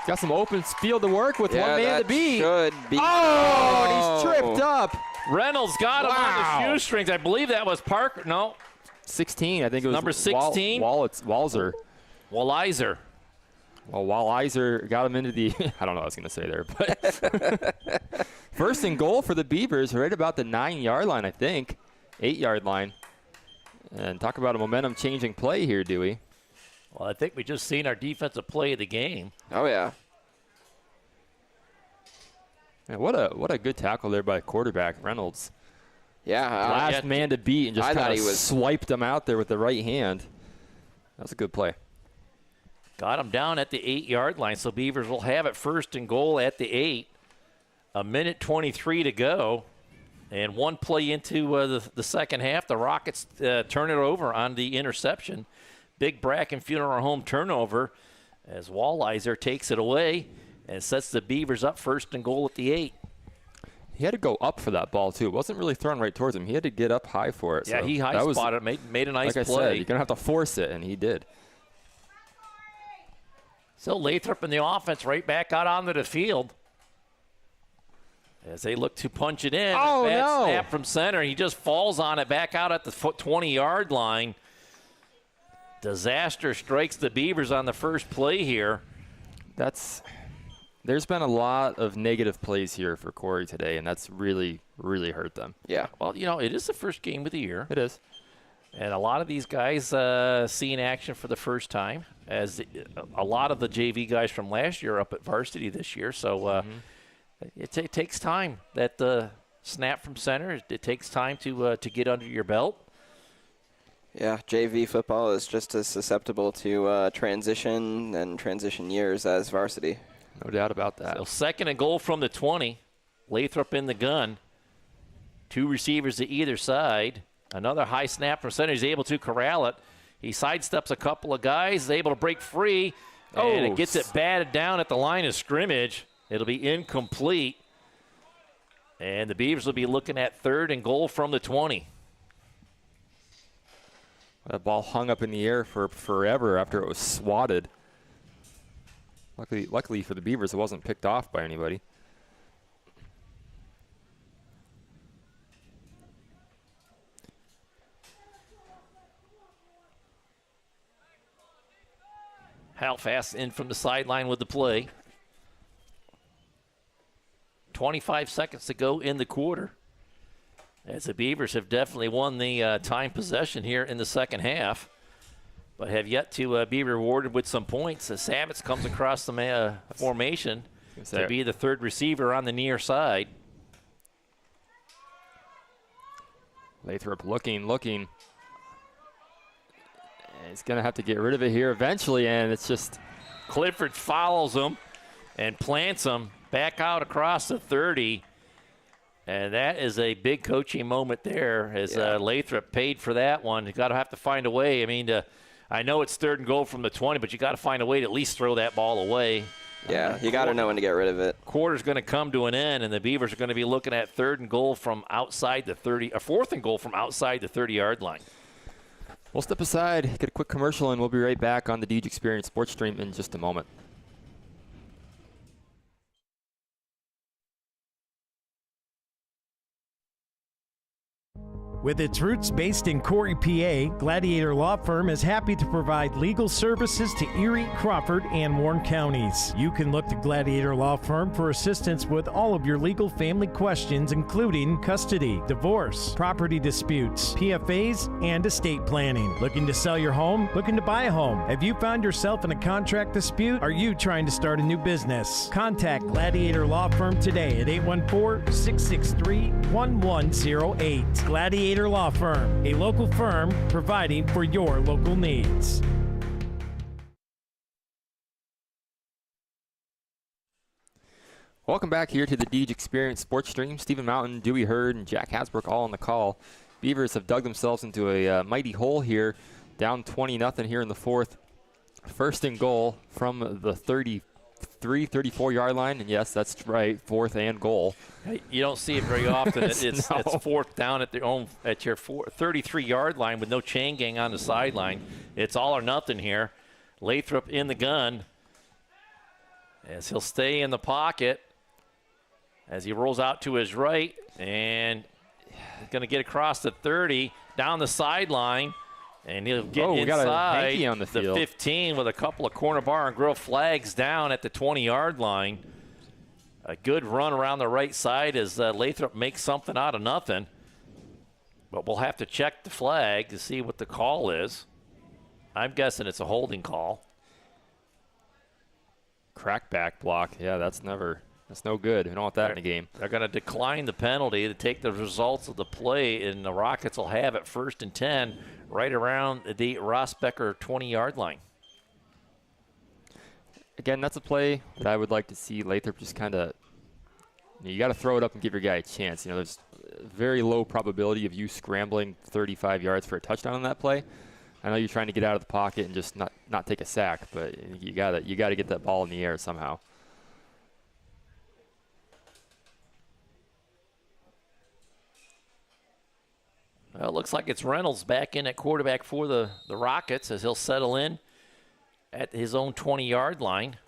Got some open field to work with, one man to beat. Should be. Oh, and he's tripped up. Reynolds got him on the shoestrings. I believe that was Parker. No. 16, I think it was. Number 16? Walzer. Wallizer. Well, Wallizer got him into the, I don't know what I was going to say there, but 1st and goal for the Beavers, right about the 9-yard line, I think. 8-yard line. And talk about a momentum-changing play here, Dewey. Well, I think we just seen our defensive play of the game. Oh, yeah. Man, what a good tackle there by quarterback Reynolds. Yeah. Last man to beat and just kind of swiped him out there with the right hand. That was a good play. Got him down at the 8-yard line, so Beavers will have it 1st and goal at the 8. 1:23 to go. And one play into the second half, the Rockets turn it over on the interception. Big Bracken Funeral Home turnover as Wallizer takes it away and sets the Beavers up 1st and goal at the 8. He had to go up for that ball, too. It wasn't really thrown right towards him. He had to get up high for it. Yeah, so he high-spotted it, made a nice play. Like I said, you're going to have to force it, and he did. So Lathrop and the offense right back out onto the field as they look to punch it in. Oh, bad no. snap from center. He just falls on it back out at the 20-yard line. Disaster strikes the Beavers on the first play here. There's been a lot of negative plays here for Corry today, and that's really, really hurt them. Yeah. Well, it is the first game of the year. It is. And a lot of these guys seeing action for the first time, as a lot of the JV guys from last year are up at varsity this year. So it takes time. That snap from center, it takes time to get under your belt. Yeah, JV football is just as susceptible to transition and transition years as varsity. No doubt about that. So 2nd and goal from the 20. Lathrop in the gun. 2 receivers to either side. Another high snap from center. He's able to corral it. He sidesteps a couple of guys. He's able to break free. And it gets it batted down at the line of scrimmage. It'll be incomplete. And the Beavers will be looking at 3rd and goal from the 20. That ball hung up in the air for forever after it was swatted. Luckily for the Beavers, it wasn't picked off by anybody. Halfast in from the sideline with the play. 25 seconds to go in the quarter. As the Beavers have definitely won the time possession here in the second half, but have yet to be rewarded with some points. As Savitz comes across the formation to be the 3rd receiver on the near side. Lathrop looking. He's going to have to get rid of it here eventually, and it's just... Clifford follows him and plants him back out across the 30. And that is a big coaching moment there as Lathrop paid for that one. You got to have to find a way. I mean, I know it's 3rd and goal from the 20, but you got to find a way to at least throw that ball away. Yeah, you got to know when to get rid of it. Quarter's going to come to an end, and the Beavers are going to be looking at 3rd and goal from outside the 30, or 4th and goal from outside the 30-yard line. We'll step aside, get a quick commercial, and we'll be right back on the Deej Experience Sports Stream in just a moment. With its roots based in Corry, PA, Gladiator Law Firm is happy to provide legal services to Erie, Crawford, and Warren counties. You can look to Gladiator Law Firm for assistance with all of your legal family questions, including custody, divorce, property disputes, PFAs, and estate planning. Looking to sell your home? Looking to buy a home? Have you found yourself in a contract dispute? Are you trying to start a new business? Contact Gladiator Law Firm today at 814-663-1108. Gladiator Law Firm, a local firm providing for your local needs. Welcome back here to the Deej Experience Sports Stream. Stephen Mountain, Dewey Hurd, and Jack Hasbrook all on the call. Beavers have dug themselves into a mighty hole here, down 20-0 here in the 4th. 1st and goal from the 34-yard line, and yes, that's right, 4th and goal. You don't see it very often. It's 4th down at your 33-yard line with no chain gang on the sideline. It's all or nothing here. Lathrop in the gun as he'll stay in the pocket as he rolls out to his right, and he's going to get across the 30 down the sideline. And he'll get inside on the 15 with a couple of corner bar and grill flags down at the 20-yard line. A good run around the right side as Lathrop makes something out of nothing. But we'll have to check the flag to see what the call is. I'm guessing it's a holding call. Crackback block. Yeah, that's no good. We don't want that in a game. They're going to decline the penalty to take the results of the play, and the Rockets will have it 1st and 10 right around the Rossbecker 20-yard line. Again, that's a play that I would like to see Lathrop just kind of, you got to throw it up and give your guy a chance. There's very low probability of you scrambling 35 yards for a touchdown on that play. I know you're trying to get out of the pocket and just not take a sack, but you got to get that ball in the air somehow. Well, it looks like it's Reynolds back in at quarterback for the Rockets as he'll settle in at his own 20-yard line.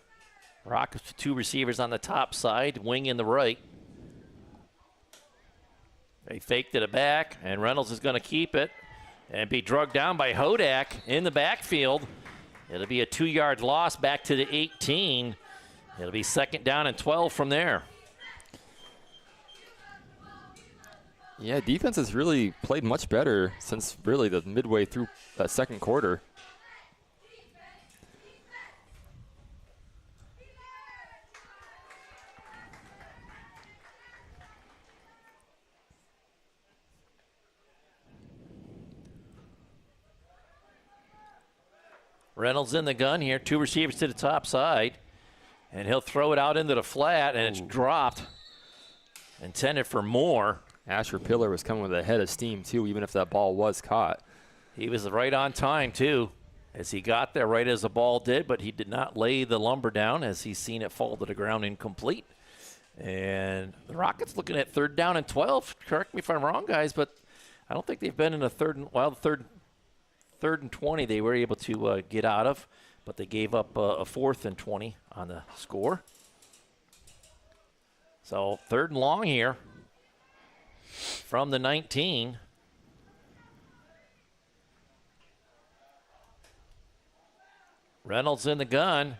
Rockets with 2 receivers on the top side, wing in the right. They faked it back, and Reynolds is going to keep it and be drugged down by Hodak in the backfield. It'll be a 2-yard loss back to the 18. It'll be 2nd down and 12 from there. Yeah, defense has really played much better since really the midway through that 2nd quarter. Reynolds in the gun here, 2 receivers to the top side, and he'll throw it out into the flat, and it's dropped, intended for more. Asher Pillar was coming with a head of steam, too, even if that ball was caught. He was right on time, too, as he got there right as the ball did, but he did not lay the lumber down as he's seen it fall to the ground incomplete. And the Rockets looking at 3rd down and 12. Correct me if I'm wrong, guys, but I don't think they've been in a third and 20 they were able to get out of, but they gave up a 4th and 20 on the score. So 3rd and long here from the 19. Reynolds in the gun.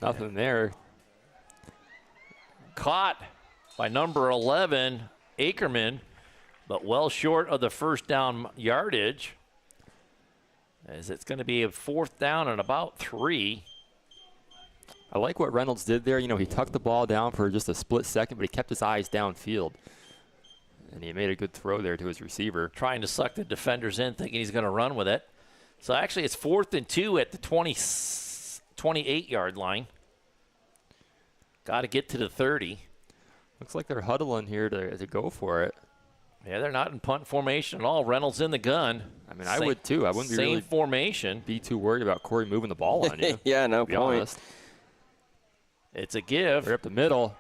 Nothing there. Caught by number 11, Ackerman, but well short of the 1st down yardage, as it's going to be a 4th down and about 3. I like what Reynolds did there. He tucked the ball down for just a split second, but he kept his eyes downfield. and he made a good throw there to his receiver. Trying to suck the defenders in, thinking he's going to run with it. So actually it's 4th and 2 at the 28-yard line. Got to get to the 30. Looks like they're huddling here to go for it. Yeah, they're not in punt formation at all. Reynolds in the gun. I mean, I would too. I wouldn't be really formation. Be too worried about Corry moving the ball on you. Yeah, no point. Honest. It's a give. They're up the middle.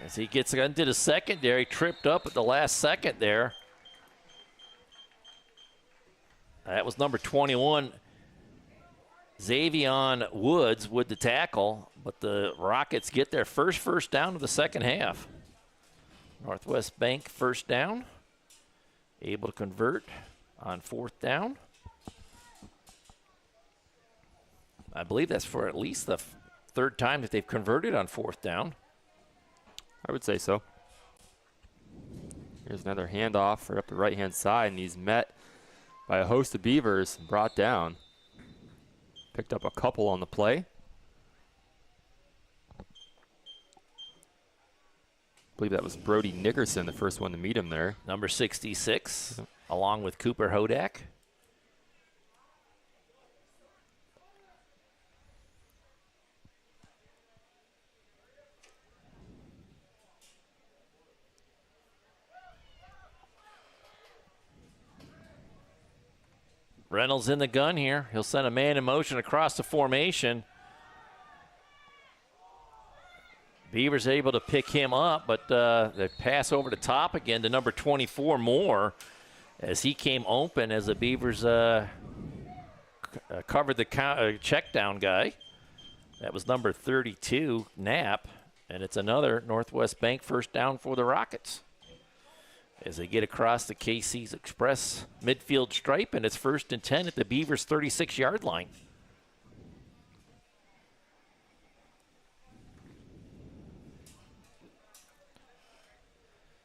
As he gets into the secondary, tripped up at the last second there. That was number 21, Xavion Woods with the tackle, but the Rockets get their first down of the second half. Northwest Bank first down, able to convert on 4th down. I believe that's for at least the 3rd time that they've converted on 4th down. I would say so. Here's another handoff right up the right-hand side, and he's met by a host of Beavers, brought down. Picked up a couple on the play. I believe that was Brody Nickerson, the first one to meet him there. Number 66, along with Cooper Hodak. Reynolds in the gun here. He'll send a man in motion across the formation. Beavers able to pick him up, but they pass over the top again to number 24, Moore, as he came open as the Beavers covered the check down guy. That was number 32, Knapp, and it's another Northwest Bank first down for the Rockets as they get across the KC's Express midfield stripe, and it's 1st and 10 at the Beavers' 36-yard line.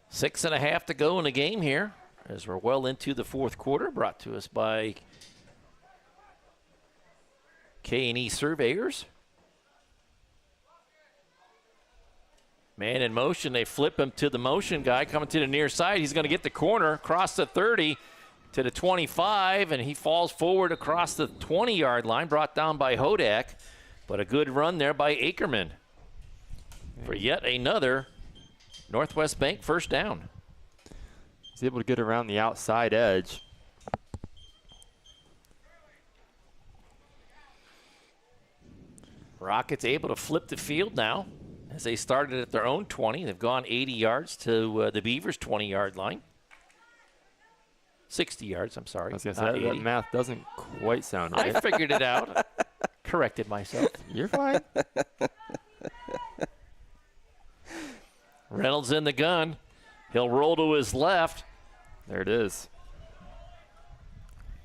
Six and a half to go in the game here as we're well into the 4th quarter, brought to us by K&E Surveyors. Man in motion, they flip him to the motion guy coming to the near side. He's going to get the corner, across the 30 to the 25, and he falls forward across the 20-yard line, brought down by Hodak. But a good run there by Ackerman for yet another Northwest Bank first down. He's able to get around the outside edge. Rockets able to flip the field now as they started at their own 20. They've gone 80 yards to the Beavers' 20-yard line. 60 yards, I'm sorry. I was going to say, that math doesn't quite sound right. I figured it out. Corrected myself. You're fine. Reynolds in the gun. He'll roll to his left. There it is.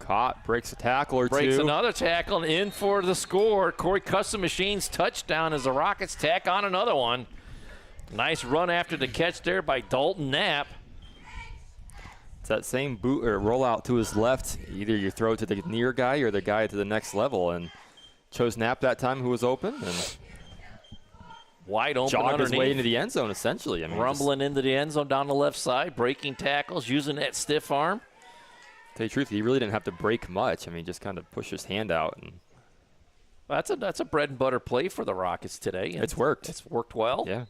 Caught, breaks a tackle or breaks two. Another tackle and in for the score. Corry Custom Machines touchdown as the Rockets tack on another one. Nice run after the catch there by Dalton Knapp. It's that same boot or rollout to his left. Either you throw to the near guy or the guy to the next level, and chose Knapp that time, who was open, and wide open jogged underneath. his way into the end zone, essentially. I mean, rumbling into the end zone down the left side, breaking tackles, using that stiff arm. To tell you the truth, he really didn't have to break much. I mean, just kind of push his hand out. And that's a bread and butter play for the Rockets today. And it's worked. It's worked well. Yeah.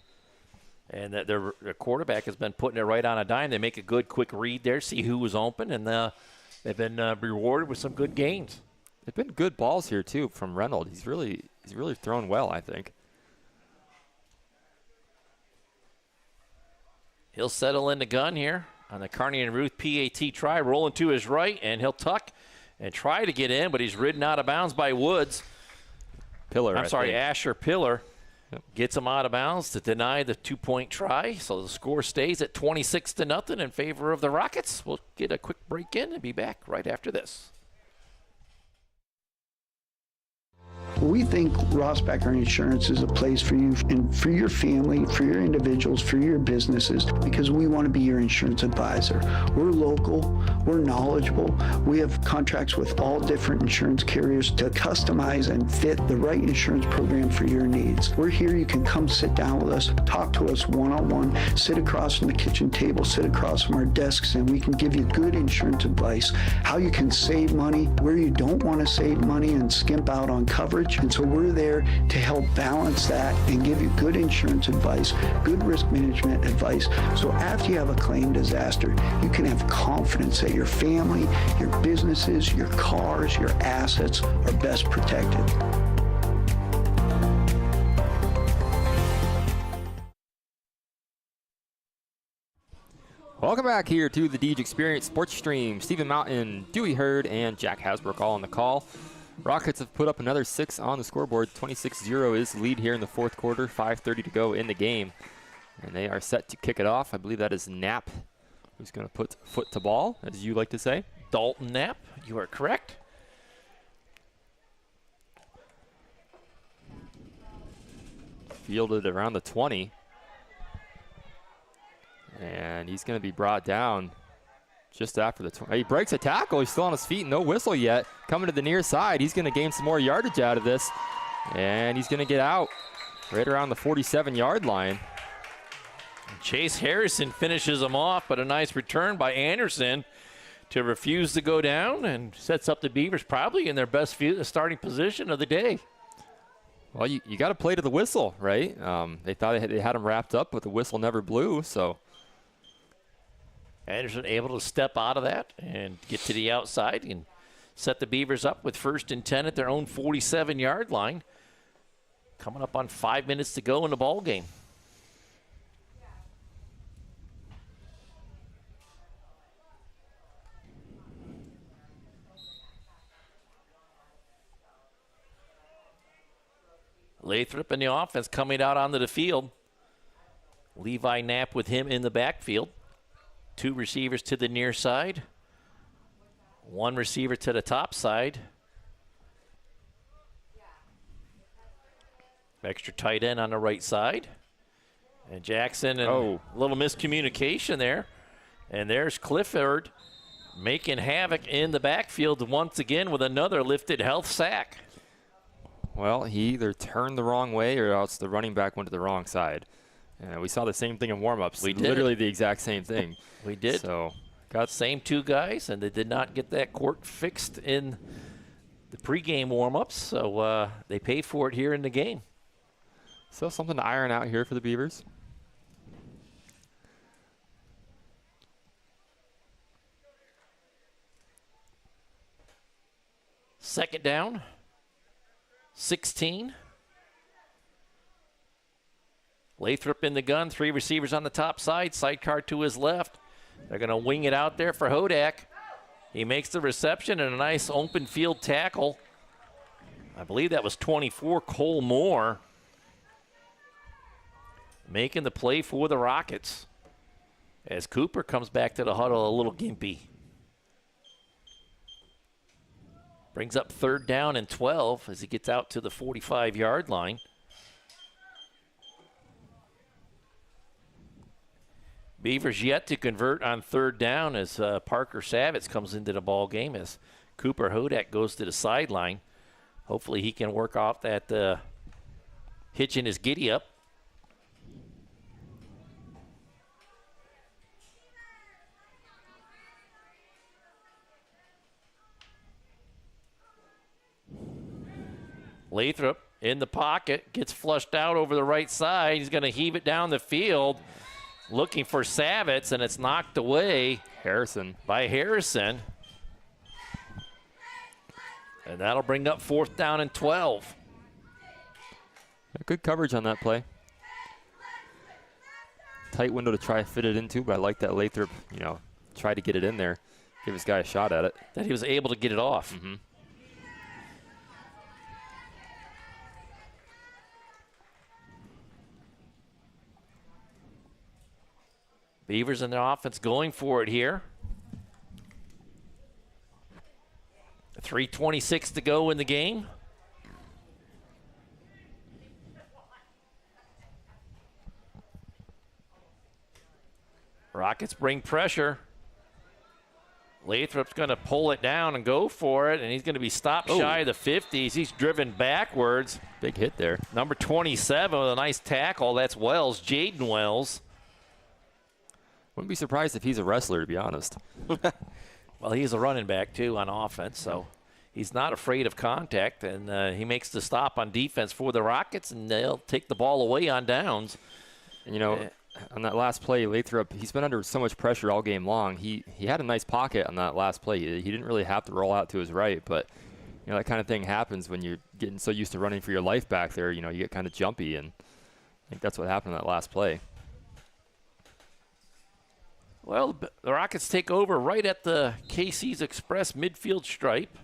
And their quarterback has been putting it right on a dime. They make a good, quick read there, see who was open, and they've been rewarded with some good gains. They've been good balls here too from Reynolds. He's really thrown well, I think. He'll settle in the gun here on the Carney and Ruth PAT try, rolling to his right, and he'll tuck and try to get in, but he's ridden out of bounds by Woods. Asher Pillar. Yep. Gets him out of bounds to deny the 2-point try. So the score stays at 26-0 in favor of the Rockets. We'll get a quick break in and be back right after this. We think Rossbacker Insurance is a place for you and for your family, for your individuals, for your businesses, because we want to be your insurance advisor. We're local, we're knowledgeable, we have contracts with all different insurance carriers to customize and fit the right insurance program for your needs. We're here, you can come sit down with us, talk to us one-on-one, sit across from the kitchen table, sit across from our desks, and we can give you good insurance advice, how you can save money, where you don't want to save money and skimp out on coverage. And so we're there to help balance that and give you good insurance advice, good risk management advice. So after you have a claim disaster, you can have confidence that your family, your businesses, your cars, your assets are best protected. Welcome back here to the Deej Experience Sports Stream. Stephen Mountain, Dewey Hurd, and Jack Hasbrook all on the call. Rockets have put up another 6 on the scoreboard. 26-0 is the lead here in the fourth quarter. 5:30 to go in the game. And they are set to kick it off. I believe that is Knapp who's going to put foot to ball, as you like to say. Dalton Knapp, you are correct. Fielded around the 20. And he's going to be brought down just after the 20. He breaks a tackle. He's still on his feet. No whistle yet. Coming to the near side. He's going to gain some more yardage out of this. And he's going to get out right around the 47-yard line. Chase Harrison finishes him off, but a nice return by Anderson to refuse to go down and sets up the Beavers probably in their best starting position of the day. Well, you got to play to the whistle, right? They thought they had him wrapped up, but the whistle never blew, so. Anderson able to step out of that and get to the outside and set the Beavers up with 1st and 10 at their own 47-yard line. Coming up on 5 minutes to go in the ball game. Lathrop in the offense coming out onto the field. Levi Knapp with him in the backfield. 2 receivers to the near side. 1 receiver to the top side. Extra tight end on the right side. And Jackson, and a little miscommunication there. And there's Clifford making havoc in the backfield once again with another lifted health sack. Well, he either turned the wrong way or else the running back went to the wrong side. We saw the same thing in warm-ups. We did. Literally the exact same thing. We did. So, got same 2 guys, and they did not get that court fixed in the pregame warm-ups, so they paid for it here in the game. So something to iron out here for the Beavers. Second down, 16. Lathrop in the gun, 3 receivers on the top side, sidecar to his left. They're going to wing it out there for Hodak. He makes the reception and a nice open field tackle. I believe that was 24, Cole Moore, making the play for the Rockets as Cooper comes back to the huddle a little gimpy. Brings up 3rd down and 12 as he gets out to the 45-yard line. Beavers yet to convert on 3rd down as Parker Savitz comes into the ball game as Cooper Hodak goes to the sideline. Hopefully he can work off that hitch in his giddy up. Lathrop in the pocket, gets flushed out over the right side. He's going to heave it down the field, looking for Savitz, and it's knocked away. By Harrison. And that'll bring up 4th down and 12. Good coverage on that play. Tight window to try to fit it into, but I like that Lathrop, tried to get it in there, give this guy a shot at it. That he was able to get it off. Mm-hmm. Beavers in their offense going for it here. 3:26 to go in the game. Rockets bring pressure. Lathrop's going to pull it down and go for it, and he's going to be stopped shy of the 50s. He's driven backwards. Big hit there. Number 27 with a nice tackle. That's Wells, Jaden Wells. Wouldn't be surprised if he's a wrestler, to be honest. Well, he's a running back, too, on offense, so he's not afraid of contact, and he makes the stop on defense for the Rockets, and they'll take the ball away on downs. And, you know, on that last play, Lathrop, he's been under so much pressure all game long. He had a nice pocket on that last play. He didn't really have to roll out to his right, but you know that kind of thing happens when you're getting so used to running for your life back there. You know, you get kind of jumpy, and I think that's what happened on that last play. Well, the Rockets take over right at the KC's Express midfield stripe.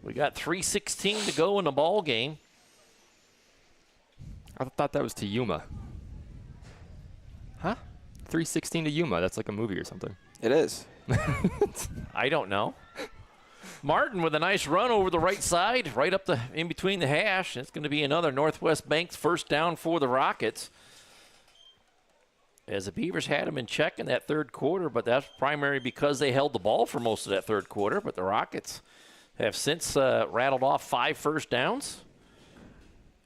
We got 3:16 to go in the ball game. I thought that was to Yuma. Huh? 3:16 to Yuma. That's like a movie or something. It is. I don't know. Martin with a nice run over the right side, right up in between the hash. It's going to be another Northwest Banks first down for the Rockets. As the Beavers had him in check in that third quarter, but that's primarily because they held the ball for most of that third quarter. But the Rockets have since rattled off 5 first downs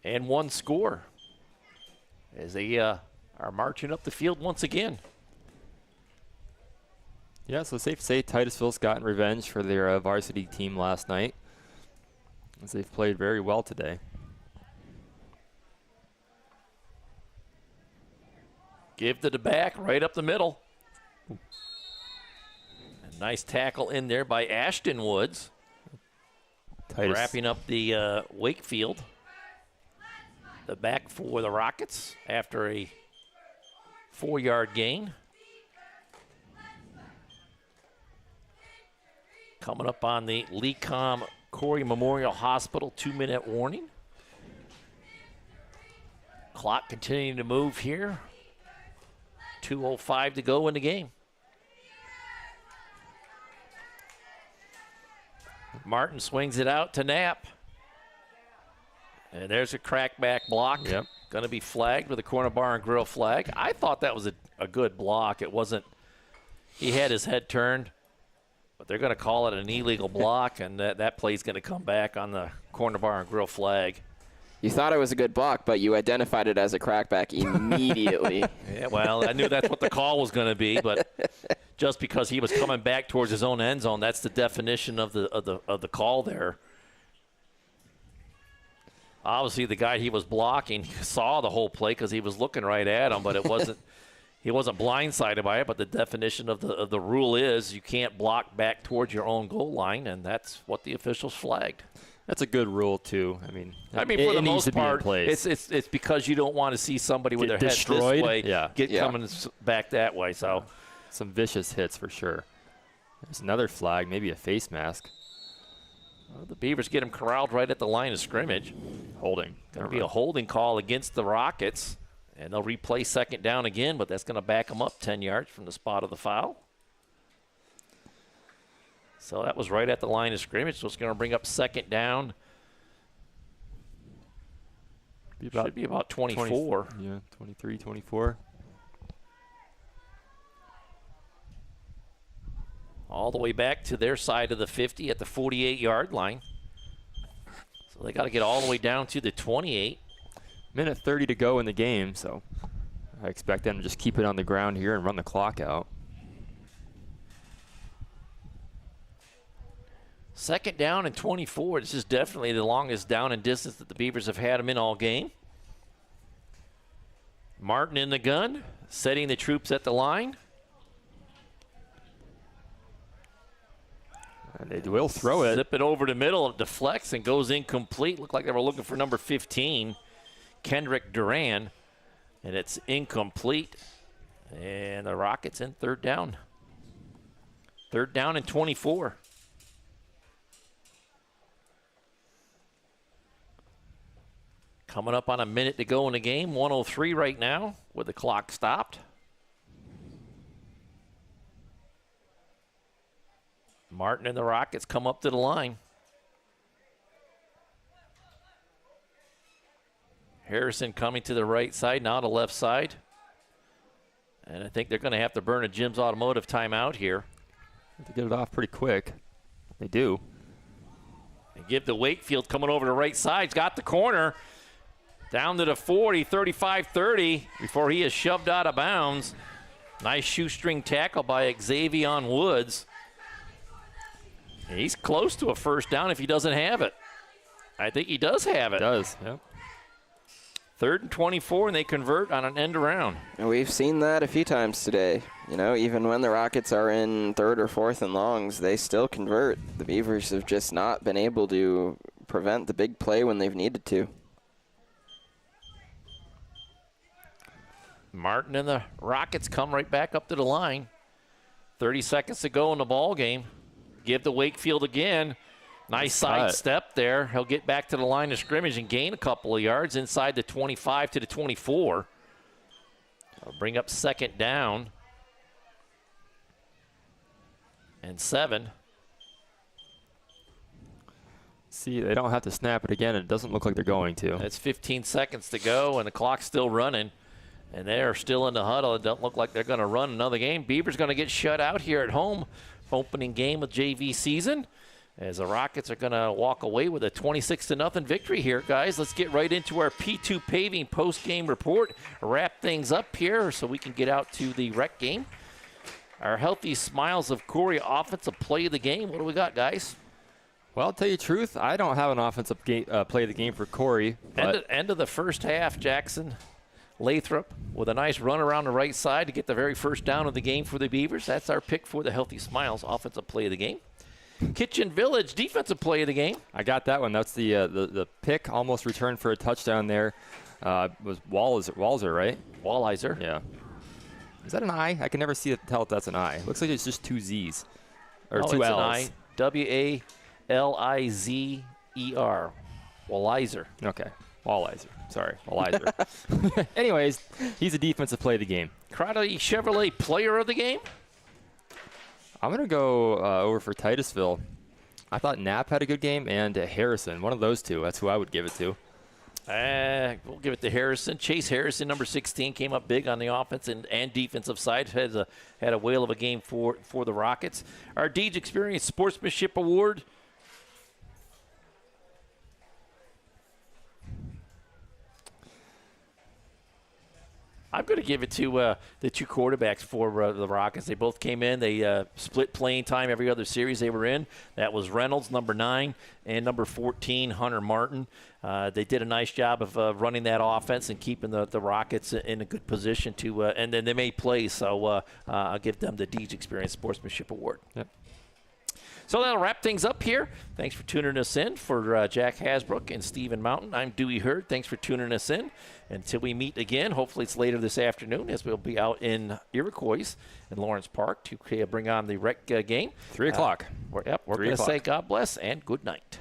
and 1 score as they are marching up the field once again. Yeah, so safe to say Titusville's gotten revenge for their varsity team last night, as they've played very well today. Give to the back, right up the middle. A nice tackle in there by Ashton Woods. Wrapping up the Wakefield. The back for the Rockets after a 4-yard gain. Coming up on the Lecom Corry Memorial Hospital 2-minute warning. Clock continuing to move here. 2:05 to go in the game. Martin swings it out to Knapp. And there's a crackback block. Yep. Going to be flagged with a corner bar and grill flag. I thought that was a good block. It wasn't. He had his head turned, but they're going to call it an illegal block, and that play's going to come back on the corner bar and grill flag. You thought it was a good block, but you identified it as a crackback immediately. Yeah, well, I knew that's what the call was going to be, but just because he was coming back towards his own end zone, that's the definition of the call there. Obviously, the guy he was blocking saw the whole play because he was looking right at him, but it wasn't. He wasn't blindsided by it. But the definition of the rule is you can't block back towards your own goal line, and that's what the officials flagged. That's a good rule too. I mean, for the most part, it's because you don't want to see somebody with their destroyed. Head this way, coming back that way. So, some vicious hits for sure. There's another flag, maybe a face mask. Well, the Beavers get him corralled right at the line of scrimmage. Holding. Going to be a holding call against the Rockets, and they'll replay second down again, but that's going to back them up 10 yards from the spot of the foul. So that was right at the line of scrimmage, so it's going to bring up second down. Should be about 24. 23, 24. All the way back to their side of the 50 at the 48-yard line. So they got to get all the way down to the 28. Minute 30 to go in the game, so I expect them to just keep it on the ground here and run the clock out. Second down and 24. This is definitely the longest down and distance that the Beavers have had them in all game. Martin in the gun, setting the troops at the line. And they will throw it. Zip it over the middle. It deflects and goes incomplete. Looked like they were looking for number 15, Kendrick Duran. And it's incomplete. And the Rockets in third down. Third down and 24. Coming up on a minute to go in the game. 1:03 right now with the clock stopped. Martin and the Rockets come up to the line. Harrison coming to the right side, now to left side. And I think they're going to have to burn a Jim's Automotive timeout here. To get it off pretty quick. They do. They give the Wakefield coming over the right side. He's got the corner. Down to the 40, 35-30 before he is shoved out of bounds. Nice shoestring tackle by Xavier Woods. He's close to a first down if he doesn't have it. I think he does have it. He does, yep. 3rd and 24, and they convert on an end around. And we've seen that a few times today. You know, even when the Rockets are in 3rd or 4th and longs, they still convert. The Beavers have just not been able to prevent the big play when they've needed to. Martin and the Rockets come right back up to the line. 30 seconds to go in the ball game. Give to Wakefield again. Nice side step there. He'll get back to the line of scrimmage and gain a couple of yards inside the 25 to the 24. I'll bring up 2nd down. And 7. See, they don't have to snap it again. It doesn't look like they're going to. It's 15 seconds to go, and the clock's still running. And they are still in the huddle. It doesn't look like they're going to run another game. Beavers going to get shut out here at home. Opening game of JV season. As the Rockets are going to walk away with a 26-0 victory here, guys. Let's get right into our P2 Paving post-game report. Wrap things up here so we can get out to the rec game. Our Healthy Smiles of Corry offensive play of the game. What do we got, guys? Well, I'll tell you the truth. I don't have an offensive play of the game for Corry. End of the first half, Jackson Lathrop with a nice run around the right side to get the very first down of the game for the Beavers. That's our pick for the Healthy Smiles offensive play of the game. Kitchen Village defensive play of the game. I got that one. That's the pick, almost returned for a touchdown there. Was Walzer, right? Wallizer. Yeah. Is that an I? I can never tell if that's an I. Looks like it's just 2 Z's. Or 2 L's. An I. W-A-L-I-Z-E-R. Wallizer. Okay. Wallizer. Sorry. Wallizer. Anyways, he's a defensive play of the game. Crowley Chevrolet player of the game. I'm going to go over for Titusville. I thought Knapp had a good game, and Harrison. One of those two. That's who I would give it to. We'll give it to Harrison. Chase Harrison, number 16, came up big on the offense and defensive side. Had a whale of a game for the Rockets. Our Deej Experience Sportsmanship Award. I'm going to give it to the 2 quarterbacks for the Rockets. They both came in. They split playing time every other series they were in. That was Reynolds, number 9, and number 14, Hunter Martin. They did a nice job of running that offense and keeping the Rockets in a good position to, and then they made plays. So I'll give them the Deej Experience Sportsmanship Award. Yep. So that'll wrap things up here. Thanks for tuning us in. For Jack Hasbrook and Stephen Mountain, I'm Dewey Hurd. Thanks for tuning us in. Until we meet again, hopefully it's later this afternoon, as we'll be out in Iroquois in Lawrence Park to bring on the rec game. 3 o'clock. We're going to say God bless and good night.